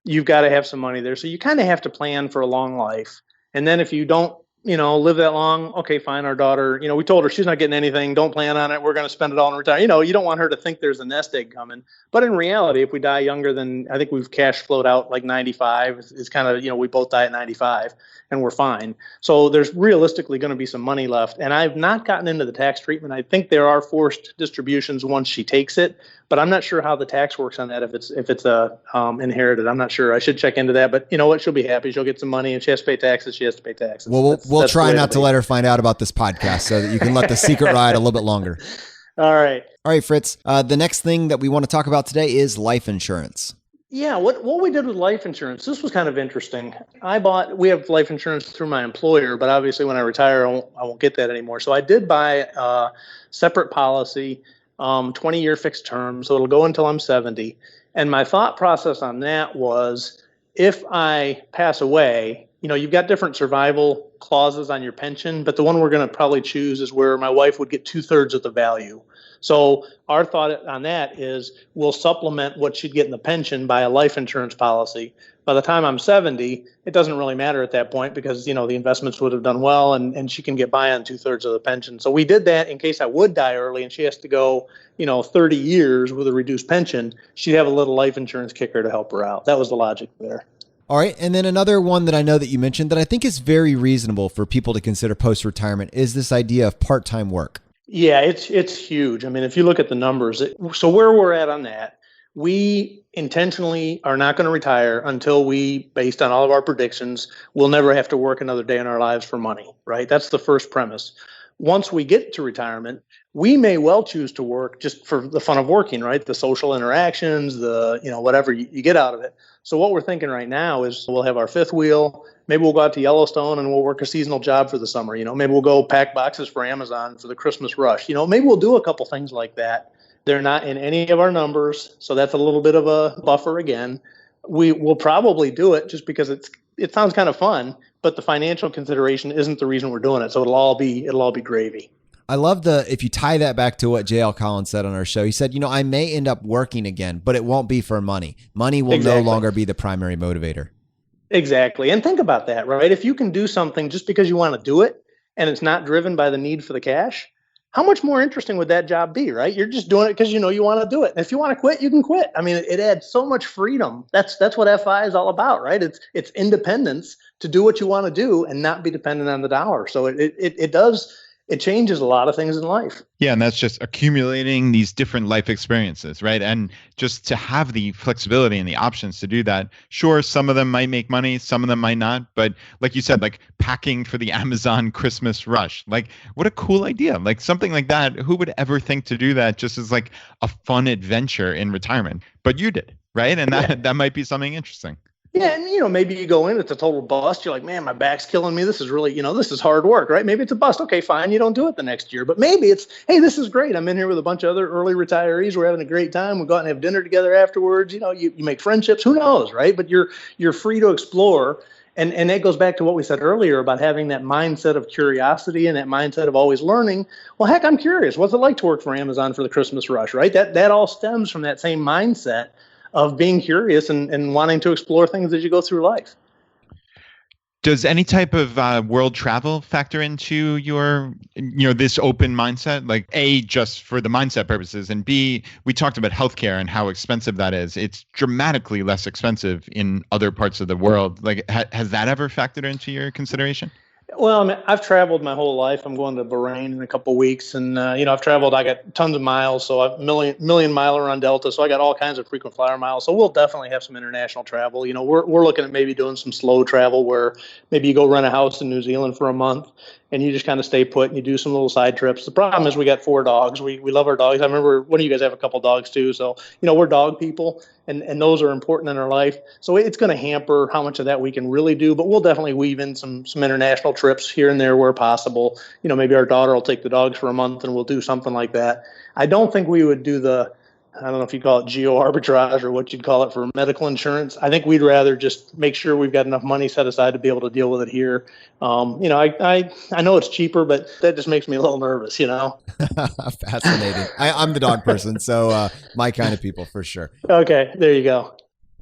Speaker 4: you've got to have some money there. So you kind of have to plan for a long life. And then if you don't, live that long, okay, fine, our daughter, we told her she's not getting anything, don't plan on it, we're going to spend it all and retire. You don't want her to think there's a nest egg coming. But in reality, if we die younger than, I think we've cash flowed out like 95, it's kind of, we both die at 95 and we're fine. So there's realistically going to be some money left. And I've not gotten into the tax treatment. I think there are forced distributions once she takes it, but I'm not sure how the tax works on that if it's inherited. I'm not sure. I should check into that. But you know what? She'll be happy. She'll get some money. If she has to pay taxes, she has to pay taxes.
Speaker 2: Well, we'll try not to let her find out about this podcast so that you can let the secret ride a little bit longer.
Speaker 4: All right.
Speaker 2: All right, Fritz. The next thing that we want to talk about today is life insurance.
Speaker 4: Yeah, what we did with life insurance, this was kind of interesting. We have life insurance through my employer, but obviously when I retire, I won't get that anymore. So I did buy a separate policy, 20-year fixed term, so it'll go until I'm 70. And my thought process on that was, if I pass away, you've got different survival clauses on your pension, but the one we're going to probably choose is where my wife would get 2/3 of the value. So our thought on that is we'll supplement what she'd get in the pension by a life insurance policy. By the time I'm 70, it doesn't really matter at that point because, the investments would have done well and she can get by on 2/3 of the pension. So we did that in case I would die early and she has to go, 30 years with a reduced pension. She'd have a little life insurance kicker to help her out. That was the logic there.
Speaker 2: All right. And then another one that I know that you mentioned that I think is very reasonable for people to consider post-retirement is this idea of part-time work.
Speaker 4: Yeah, it's huge. I mean, if you look at the numbers, so where we're at on that, we intentionally are not going to retire until we, based on all of our predictions, will never have to work another day in our lives for money, right? That's the first premise. Once we get to retirement, we may well choose to work just for the fun of working, right? The social interactions, whatever you get out of it. So what we're thinking right now is we'll have our fifth wheel. Maybe we'll go out to Yellowstone and we'll work a seasonal job for the summer. Maybe we'll go pack boxes for Amazon for the Christmas rush. Maybe we'll do a couple things like that. They're not in any of our numbers, so that's a little bit of a buffer again. We will probably do it just because it sounds kind of fun, but the financial consideration isn't the reason we're doing it. So it'll all be gravy.
Speaker 2: I love if you tie that back to what J.L. Collins said on our show. He said, I may end up working again, but it won't be for money. Money will no longer be the primary motivator.
Speaker 4: Exactly. And think about that, right? If you can do something just because you want to do it and it's not driven by the need for the cash, how much more interesting would that job be, right? You're just doing it because you want to do it. And if you want to quit, you can quit. I mean, it adds so much freedom. That's what FI is all about, right? It's independence to do what you want to do and not be dependent on the dollar. So it changes a lot of things in life.
Speaker 3: Yeah, and that's just accumulating these different life experiences, right? And just to have the flexibility and the options to do that. Sure, some of them might make money, some of them might not. But like you said, like packing for the Amazon Christmas rush, like what a cool idea. Like something like that, who would ever think to do that just as like a fun adventure in retirement? But you did, right? And that might be something interesting.
Speaker 4: Yeah, and maybe you go in, it's a total bust. You're like, man, my back's killing me. This is really, this is hard work, right? Maybe it's a bust. Okay, fine, you don't do it the next year. But maybe it's, hey, this is great. I'm in here with a bunch of other early retirees. We're having a great time. We go out and have dinner together afterwards. You make friendships. Who knows, right? But you're free to explore. And that goes back to what we said earlier about having that mindset of curiosity and that mindset of always learning. Well, heck, I'm curious. What's it like to work for Amazon for the Christmas rush, right? That all stems from that same mindset of being curious and wanting to explore things as you go through life.
Speaker 3: Does any type of world travel factor into your, this open mindset? Like A, just for the mindset purposes, and B, we talked about healthcare and how expensive that is. It's dramatically less expensive in other parts of the world. Like, has that ever factored into your consideration?
Speaker 4: Well, I mean, I've traveled my whole life. I'm going to Bahrain in a couple of weeks, and I've traveled. I got tons of miles, so I'm million miler on Delta, so I got all kinds of frequent flyer miles. So we'll definitely have some international travel. We're looking at maybe doing some slow travel where maybe you go rent a house in New Zealand for a month, and you just kind of stay put and you do some little side trips. The problem is we got 4 dogs. We love our dogs. I remember one of you guys have a couple dogs too, so we're dog people, and those are important in our life. So it's going to hamper how much of that we can really do, but we'll definitely weave in some international trips here and there where possible. Maybe our daughter will take the dogs for a month and we'll do something like that. I don't think we would do I don't know if you call it geo arbitrage or what you'd call it for medical insurance. I think we'd rather just make sure we've got enough money set aside to be able to deal with it here. I know it's cheaper, but that just makes me a little nervous,
Speaker 2: Fascinating. I'm the dog person, so my kind of people for sure.
Speaker 4: Okay, there you go.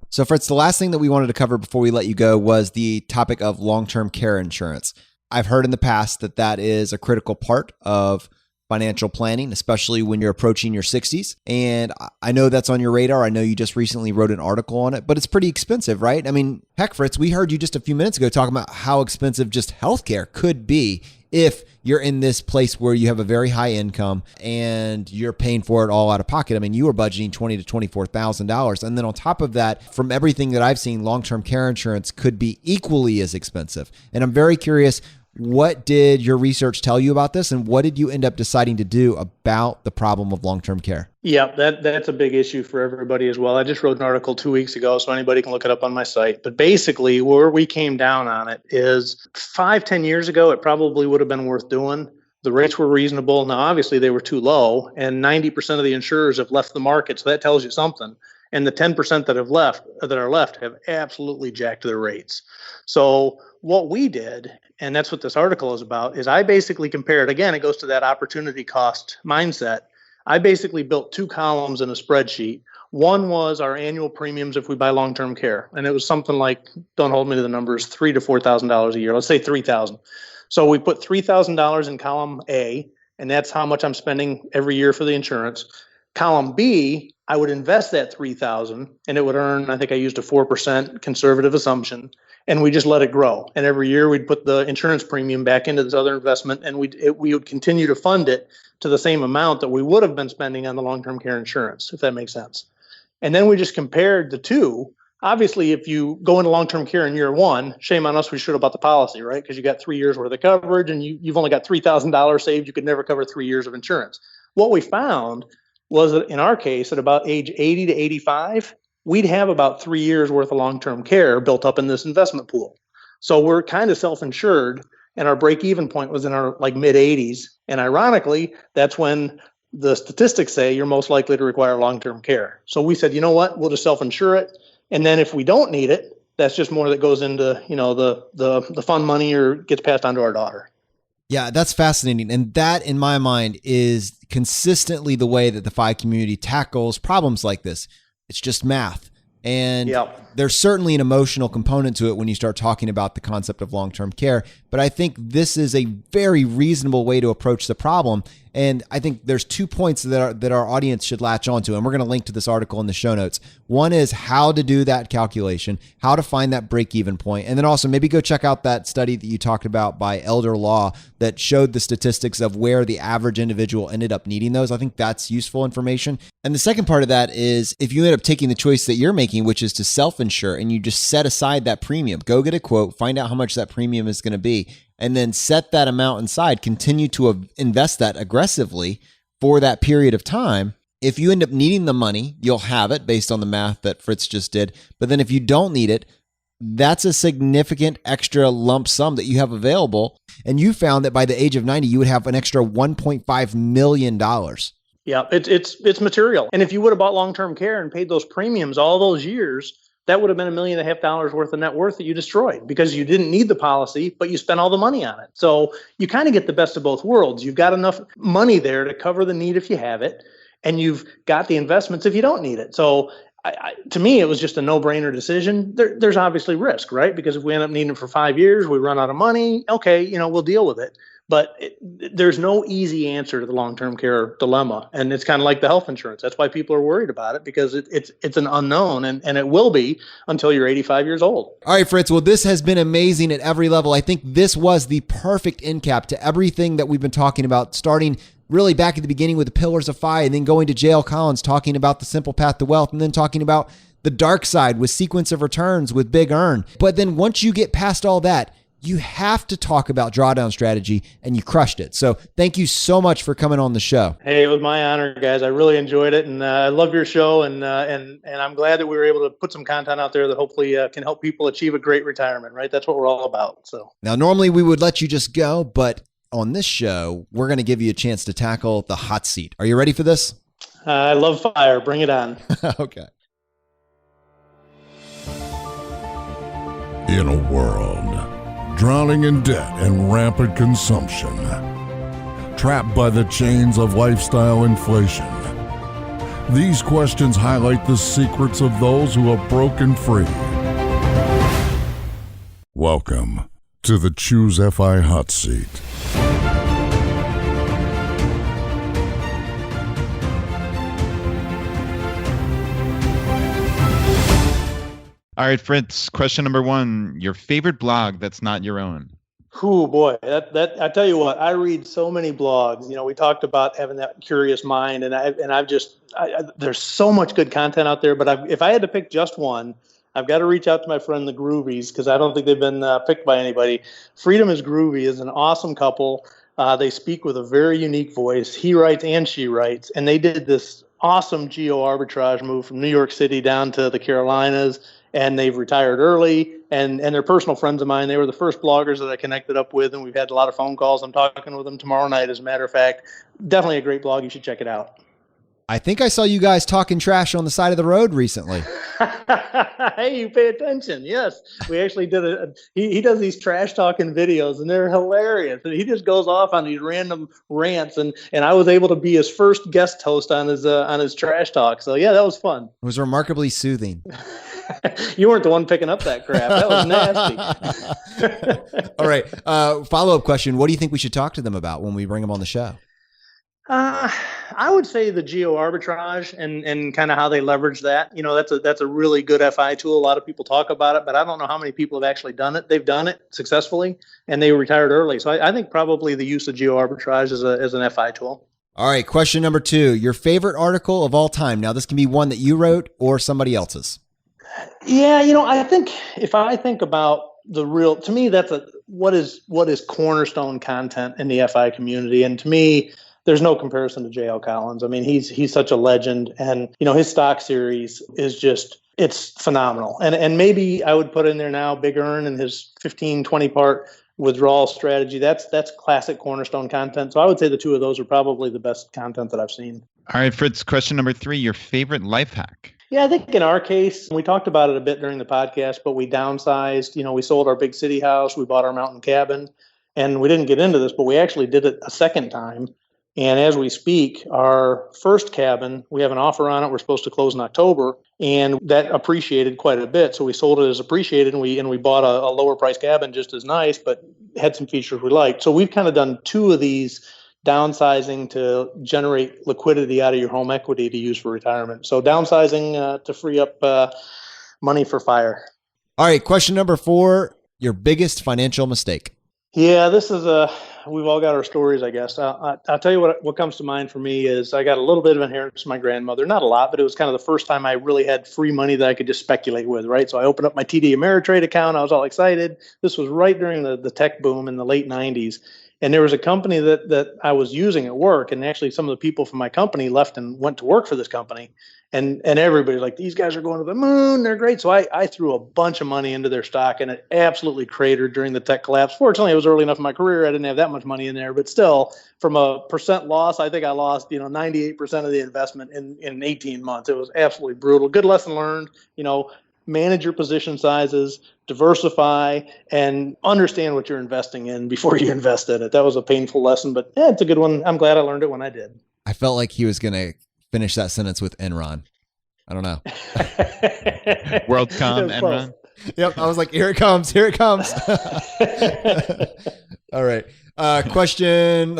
Speaker 2: So Fritz, the last thing that we wanted to cover before we let you go was the topic of long-term care insurance. I've heard in the past that is a critical part of financial planning, especially when you're approaching your 60s. And I know that's on your radar. I know you just recently wrote an article on it, but it's pretty expensive, right? I mean, heck, Fritz, we heard you just a few minutes ago talking about how expensive just healthcare could be if you're in this place where you have a very high income and you're paying for it all out of pocket. I mean, you were budgeting $20,000 to $24,000. And then on top of that, from everything that I've seen, long-term care insurance could be equally as expensive. And I'm very curious, what did your research tell you about this, and what did you end up deciding to do about the problem of long-term care?
Speaker 4: Yeah, that's a big issue for everybody as well. I just wrote an article 2 weeks ago, so anybody can look it up on my site. But basically, where we came down on it is 5-10 years ago, it probably would have been worth doing. The rates were reasonable. Now, obviously, they were too low, and 90% of the insurers have left the market, so that tells you something. And the 10% that are left have absolutely jacked their rates. So what we did, and that's what this article is about, is I basically compared, again, it goes to that opportunity cost mindset. I basically built 2 columns in a spreadsheet. One was our annual premiums if we buy long-term care. And it was something like, don't hold me to the numbers, $3,000 to $4,000 a year. Let's say $3,000. So we put $3,000 in column A, and that's how much I'm spending every year for the insurance. Column B, I would invest that $3,000 and it would earn, I think I used a 4% conservative assumption, and we just let it grow. And every year we'd put the insurance premium back into this other investment, and we would continue to fund it to the same amount that we would have been spending on the long-term care insurance, if that makes sense. And then we just compared the two. Obviously, if you go into long-term care in year 1, shame on us, we should have bought the policy, right? Because you got 3 years worth of coverage and you've only got $3,000 saved. You could never cover 3 years of insurance. What we found was that in our case, at about age 80 to 85, we'd have about 3 years worth of long-term care built up in this investment pool. So we're kind of self-insured, and our break-even point was in our mid-80s. And ironically, that's when the statistics say you're most likely to require long-term care. So we said, you know what, we'll just self-insure it. And then if we don't need it, that's just more that goes into, the fund money or gets passed on to our daughter.
Speaker 2: Yeah, that's fascinating. And that, in my mind, is consistently the way that the FI community tackles problems like this. It's just math. And There's certainly an emotional component to it when you start talking about the concept of long-term care, but I think this is a very reasonable way to approach the problem. And I think there's 2 points that our audience should latch onto, and we're going to link to this article in the show notes. One is how to do that calculation, how to find that break-even point, and then also maybe go check out that study that you talked about by Elder Law that showed the statistics of where the average individual ended up needing those. I think that's useful information. And the second part of that is if you end up taking the choice that you're making, which is to self-insure, and you just set aside that premium, go get a quote, find out how much that premium is going to be, and then set that amount aside, continue to invest that aggressively for that period of time. If you end up needing the money, you'll have it based on the math that Fritz just did. But then if you don't need it, that's a significant extra lump sum that you have available. And you found that by the age of 90, you would have an extra $1.5 million.
Speaker 4: Yeah, it's material. And if you would have bought long-term care and paid those premiums all those years, that would have been $1.5 million worth of net worth that you destroyed because you didn't need the policy, but you spent all the money on it. So you kind of get the best of both worlds. You've got enough money there to cover the need if you have it, and you've got the investments if you don't need it. So to me, it was just a no-brainer decision. There's obviously risk, right? Because if we end up needing it for 5 years, we run out of money, okay, we'll deal with it. But there's no easy answer to the long-term care dilemma. And it's kind of like the health insurance. That's why people are worried about it, because it's an unknown, and it will be until you're 85 years old.
Speaker 2: All right, Fritz. Well, this has been amazing at every level. I think this was the perfect end cap to everything that we've been talking about, starting really back at the beginning with the Pillars of FI, and then going to J.L. Collins talking about the simple path to wealth, and then talking about the dark side with sequence of returns with Big Earn. But then once you get past all that, you have to talk about drawdown strategy, and you crushed it. So thank you so much for coming on the show.
Speaker 4: Hey, it was my honor, guys. I really enjoyed it, and I love your show, and I'm glad that we were able to put some content out there that hopefully can help people achieve a great retirement, right? That's what we're all about. So
Speaker 2: now, normally we would let you just go, but on this show, we're going to give you a chance to tackle the hot seat. Are you ready for this?
Speaker 4: I love fire. Bring it on.
Speaker 2: Okay.
Speaker 1: In a world drowning in debt and rampant consumption, trapped by the chains of lifestyle inflation, these questions highlight the secrets of those who have broken free. Welcome to the Choose FI Hot Seat.
Speaker 3: All right, Fritz, question number 1, your favorite blog that's not your own.
Speaker 4: Oh boy, that I tell you what, I read so many blogs. We talked about having that curious mind, and I've just there's so much good content out there. But if I had to pick just one, I've got to reach out to my friend the Groovies, because I don't think they've been picked by anybody. Freedom is Groovy is an awesome couple. They speak with a very unique voice. He writes and she writes, and they did this awesome geo arbitrage move from New York City down to the Carolinas. And they've retired early, and they're personal friends of mine. They were the first bloggers that I connected up with, and we've had a lot of phone calls. I'm talking with them tomorrow night, as a matter of fact. Definitely a great blog. You should check it out.
Speaker 2: I think I saw you guys talking trash on the side of the road recently.
Speaker 4: Hey, you pay attention. Yes, we actually did he does these trash talking videos, and they're hilarious. And he just goes off on these random rants, and I was able to be his first guest host on his trash talk. So yeah, that was fun.
Speaker 2: It was remarkably soothing.
Speaker 4: You weren't the one picking up that crap. That was nasty.
Speaker 2: All right. Follow-up question. What do you think we should talk to them about when we bring them on the show?
Speaker 4: I would say the geo arbitrage and kind of how they leverage that. That's a really good FI tool. A lot of people talk about it, but I don't know how many people have actually done it. They've done it successfully, and they retired early. So I think probably the use of geo arbitrage as an FI tool.
Speaker 2: All right. Question number 2, your favorite article of all time. Now, this can be one that you wrote or somebody else's.
Speaker 4: Yeah, I think if I think about to me, that's what is cornerstone content in the FI community. And to me, there's no comparison to J.L. Collins. I mean, he's such a legend, and his stock series is it's phenomenal. And maybe I would put in there now Big Earn and his 15-20 part withdrawal strategy. That's classic cornerstone content. So I would say the two of those are probably the best content that I've seen. All
Speaker 3: right, Fritz, question number 3, your favorite life hack.
Speaker 4: Yeah, I think in our case, we talked about it a bit during the podcast, but we downsized. We sold our big city house, we bought our mountain cabin, and we didn't get into this, but we actually did it a second time. And as we speak, our first cabin, we have an offer on it. We're supposed to close in October, and that appreciated quite a bit. So we sold it as appreciated, and we bought a lower price cabin just as nice, but had some features we liked. So we've kind of done two of these downsizing to generate liquidity out of your home equity to use for retirement. So downsizing to free up money for fire.
Speaker 2: All right, question number 4, your biggest financial mistake.
Speaker 4: Yeah, this is we've all got our stories, I guess. I'll tell you what comes to mind for me is I got a little bit of inheritance from my grandmother. Not a lot, but it was kind of the first time I really had free money that I could just speculate with, right? So I opened up my TD Ameritrade account. I was all excited. This was right during the tech boom in the late 90s. And there was a company that I was using at work, and actually some of the people from my company left and went to work for this company. And everybody's like, these guys are going to the moon. They're great. So I threw a bunch of money into their stock, and it absolutely cratered during the tech collapse. Fortunately, it was early enough in my career. I didn't have that much money in there. But still, from a percent loss, I think I lost 98% of the investment in 18 months. It was absolutely brutal. Good lesson learned. Manage your position sizes, diversify, and understand what you're investing in before you invest in it. That was a painful lesson, but it's a good one. I'm glad I learned it when I did.
Speaker 2: I felt like he was going to finish that sentence with Enron. I don't know.
Speaker 3: WorldCom, Enron.
Speaker 2: Yep. I was like, here it comes. Here it comes. All right. Question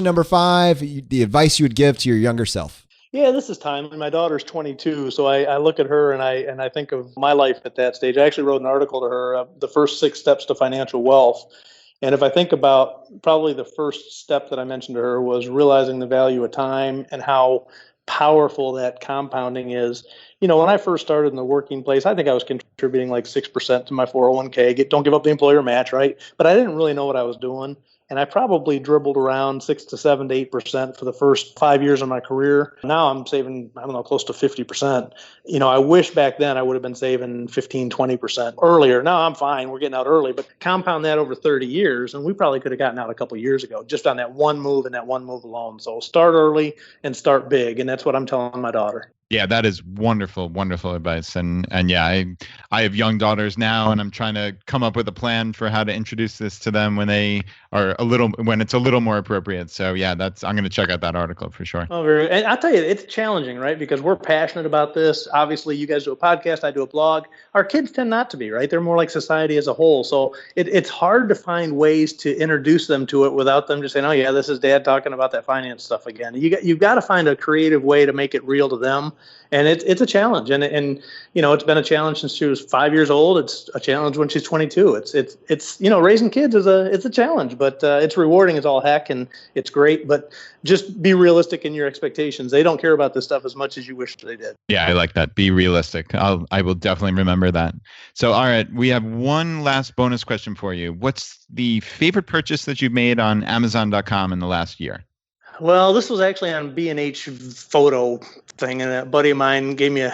Speaker 2: number 5, the advice you would give to your younger self.
Speaker 4: Yeah, this is time. My daughter's 22, so I look at her and I think of my life at that stage. I actually wrote an article to her, the first 6 steps to financial wealth. And if I think about probably the first step that I mentioned to her was realizing the value of time and how powerful that compounding is. When I first started in the working place, I think I was contributing like 6% to my 401k. Don't give up the employer match, right? But I didn't really know what I was doing. And I probably dribbled around 6 to 7 to 8% for the first 5 years of my career. Now I'm saving, close to 50%. I wish back then I would have been saving 15, 20% earlier. Now I'm fine. We're getting out early, but compound that over 30 years. And we probably could have gotten out a couple of years ago just on that one move and that one move alone. So start early and start big. And that's what I'm telling my daughter.
Speaker 3: Yeah, that is wonderful, wonderful advice. And yeah, I have young daughters now, and I'm trying to come up with a plan for how to introduce this to them when it's a little more appropriate. So yeah, I'm going to check out that article for sure.
Speaker 4: Oh, very. And I'll tell you, it's challenging, right? Because we're passionate about this. Obviously, you guys do a podcast, I do a blog. Our kids tend not to be, right? They're more like society as a whole. So it's hard to find ways to introduce them to it without them just saying, oh yeah, this is Dad talking about that finance stuff again. You've got to find a creative way to make it real to them. And it's a challenge, and it's been a challenge since she was 5 years old. It's a challenge when she's 22. It's raising kids it's a challenge, but it's rewarding as all heck, and it's great. But just be realistic in your expectations. They don't care about this stuff as much as you wish they did.
Speaker 3: Yeah, I like that. Be realistic. I will definitely remember that. So, all right, we have one last bonus question for you. What's the favorite purchase that you've made on Amazon.com in the last year?
Speaker 4: Well, this was actually on B&H photo thing, and a buddy of mine gave me a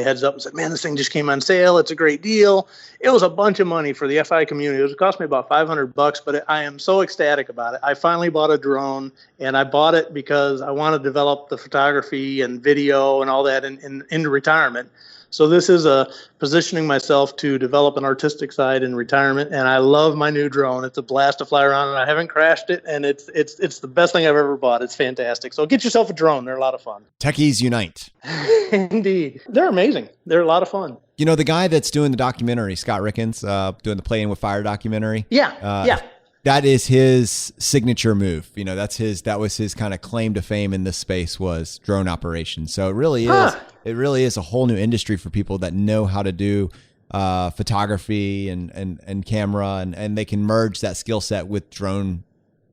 Speaker 4: heads up and said, "Man, this thing just came on sale. It's a great deal." It was a bunch of money for the FI community. It cost me about $500, but I am so ecstatic about it. I finally bought a drone, and I bought it because I want to develop the photography and video and all that into retirement. So this is positioning myself to develop an artistic side in retirement, and I love my new drone. It's a blast to fly around, and I haven't crashed it, and it's the best thing I've ever bought. It's fantastic. So get yourself a drone. They're a lot of fun.
Speaker 2: Techies unite.
Speaker 4: Indeed. They're amazing. They're a lot of fun.
Speaker 2: The guy that's doing the documentary, Scott Rickens, doing the Playing with Fire documentary.
Speaker 4: Yeah.
Speaker 2: That is his signature move. That was his kind of claim to fame in this space was drone operations. So it really is. It really is a whole new industry for people that know how to do photography and camera, and they can merge that skill set with drone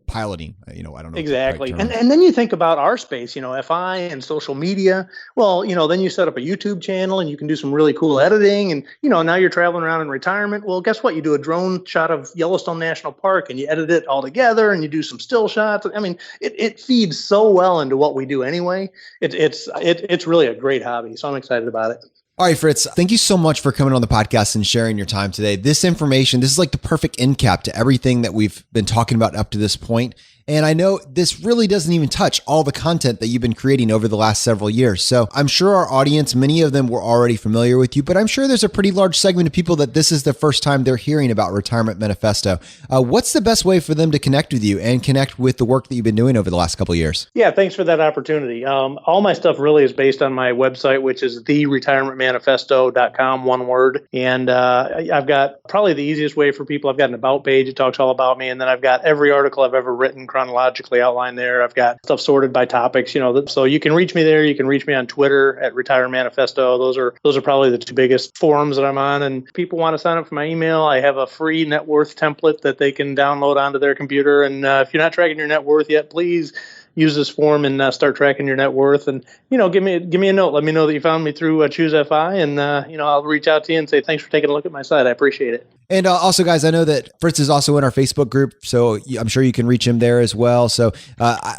Speaker 2: piloting. I don't know
Speaker 4: exactly. And then you think about our space, FI and social media. Well, then you set up a YouTube channel and you can do some really cool editing, and now you're traveling around in retirement. Well, guess what? You do a drone shot of Yellowstone National Park and you edit it all together, and you do some still shots. I mean, it feeds so well into what we do anyway. It's really a great hobby. So I'm excited about it.
Speaker 2: All right, Fritz, thank you so much for coming on the podcast and sharing your time today. This information, this is like the perfect end cap to everything that we've been talking about up to this point. And I know this really doesn't even touch all the content that you've been creating over the last several years. So I'm sure our audience, many of them were already familiar with you, but I'm sure there's a pretty large segment of people that this is the first time they're hearing about Retirement Manifesto. What's the best way for them to connect with you and connect with the work that you've been doing over the last couple of years?
Speaker 4: Yeah, thanks for that opportunity. All my stuff really is based on my website, which is theretirementmanifesto.com, one word. And I've got probably the easiest way for people. I've got an about page. It talks all about me. And then I've got every article I've ever written chronologically outlined there. I've got stuff sorted by topics, so you can reach me there. You can reach me on Twitter at Retirement Manifesto. Those are probably the two biggest forums that I'm on. And people want to sign up for my email. I have a free net worth template that they can download onto their computer. And if you're not tracking your net worth yet, please use this form and start tracking your net worth. And, give me a note. Let me know that you found me through Choose FI. And, I'll reach out to you and say, thanks for taking a look at my site. I appreciate it.
Speaker 2: And also, guys, I know that Fritz is also in our Facebook group, so I'm sure you can reach him there as well. So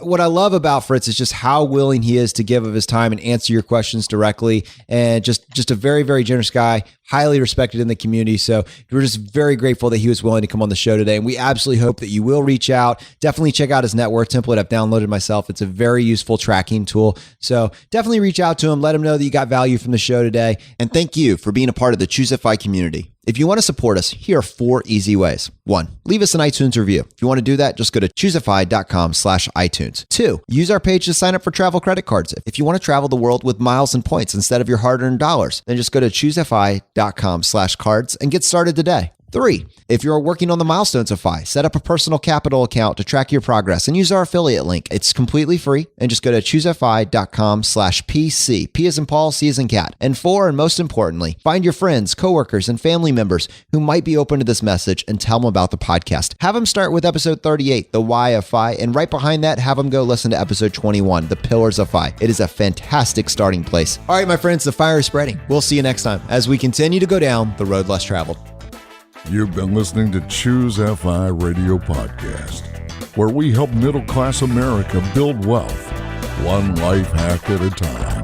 Speaker 2: what I love about Fritz is just how willing he is to give of his time and answer your questions directly. And just a very, very generous guy, highly respected in the community. So we're just very grateful that he was willing to come on the show today. And we absolutely hope that you will reach out. Definitely check out his net worth template. I've downloaded myself. It's a very useful tracking tool. So definitely reach out to him. Let him know that you got value from the show today. And thank you for being a part of the Choose FI community. If you want to support us, here are 4 easy ways. 1, leave us an iTunes review. If you want to do that, just go to choosefi.com/iTunes. 2, use our page to sign up for travel credit cards. If you want to travel the world with miles and points instead of your hard-earned dollars, then just go to choosefi.com/cards and get started today. 3, if you're working on the milestones of FI, set up a personal capital account to track your progress and use our affiliate link. It's completely free, and just go to choosefi.com/PC. P as in Paul, C as in cat. And 4, and most importantly, find your friends, coworkers, and family members who might be open to this message and tell them about the podcast. Have them start with episode 38, The Why of FI, and right behind that, have them go listen to episode 21, The Pillars of FI. It is a fantastic starting place. All right, my friends, the fire is spreading. We'll see you next time as we continue to go down the road less traveled.
Speaker 1: You've been listening to Choose FI Radio Podcast, where we help middle-class America build wealth, one life hack at a time.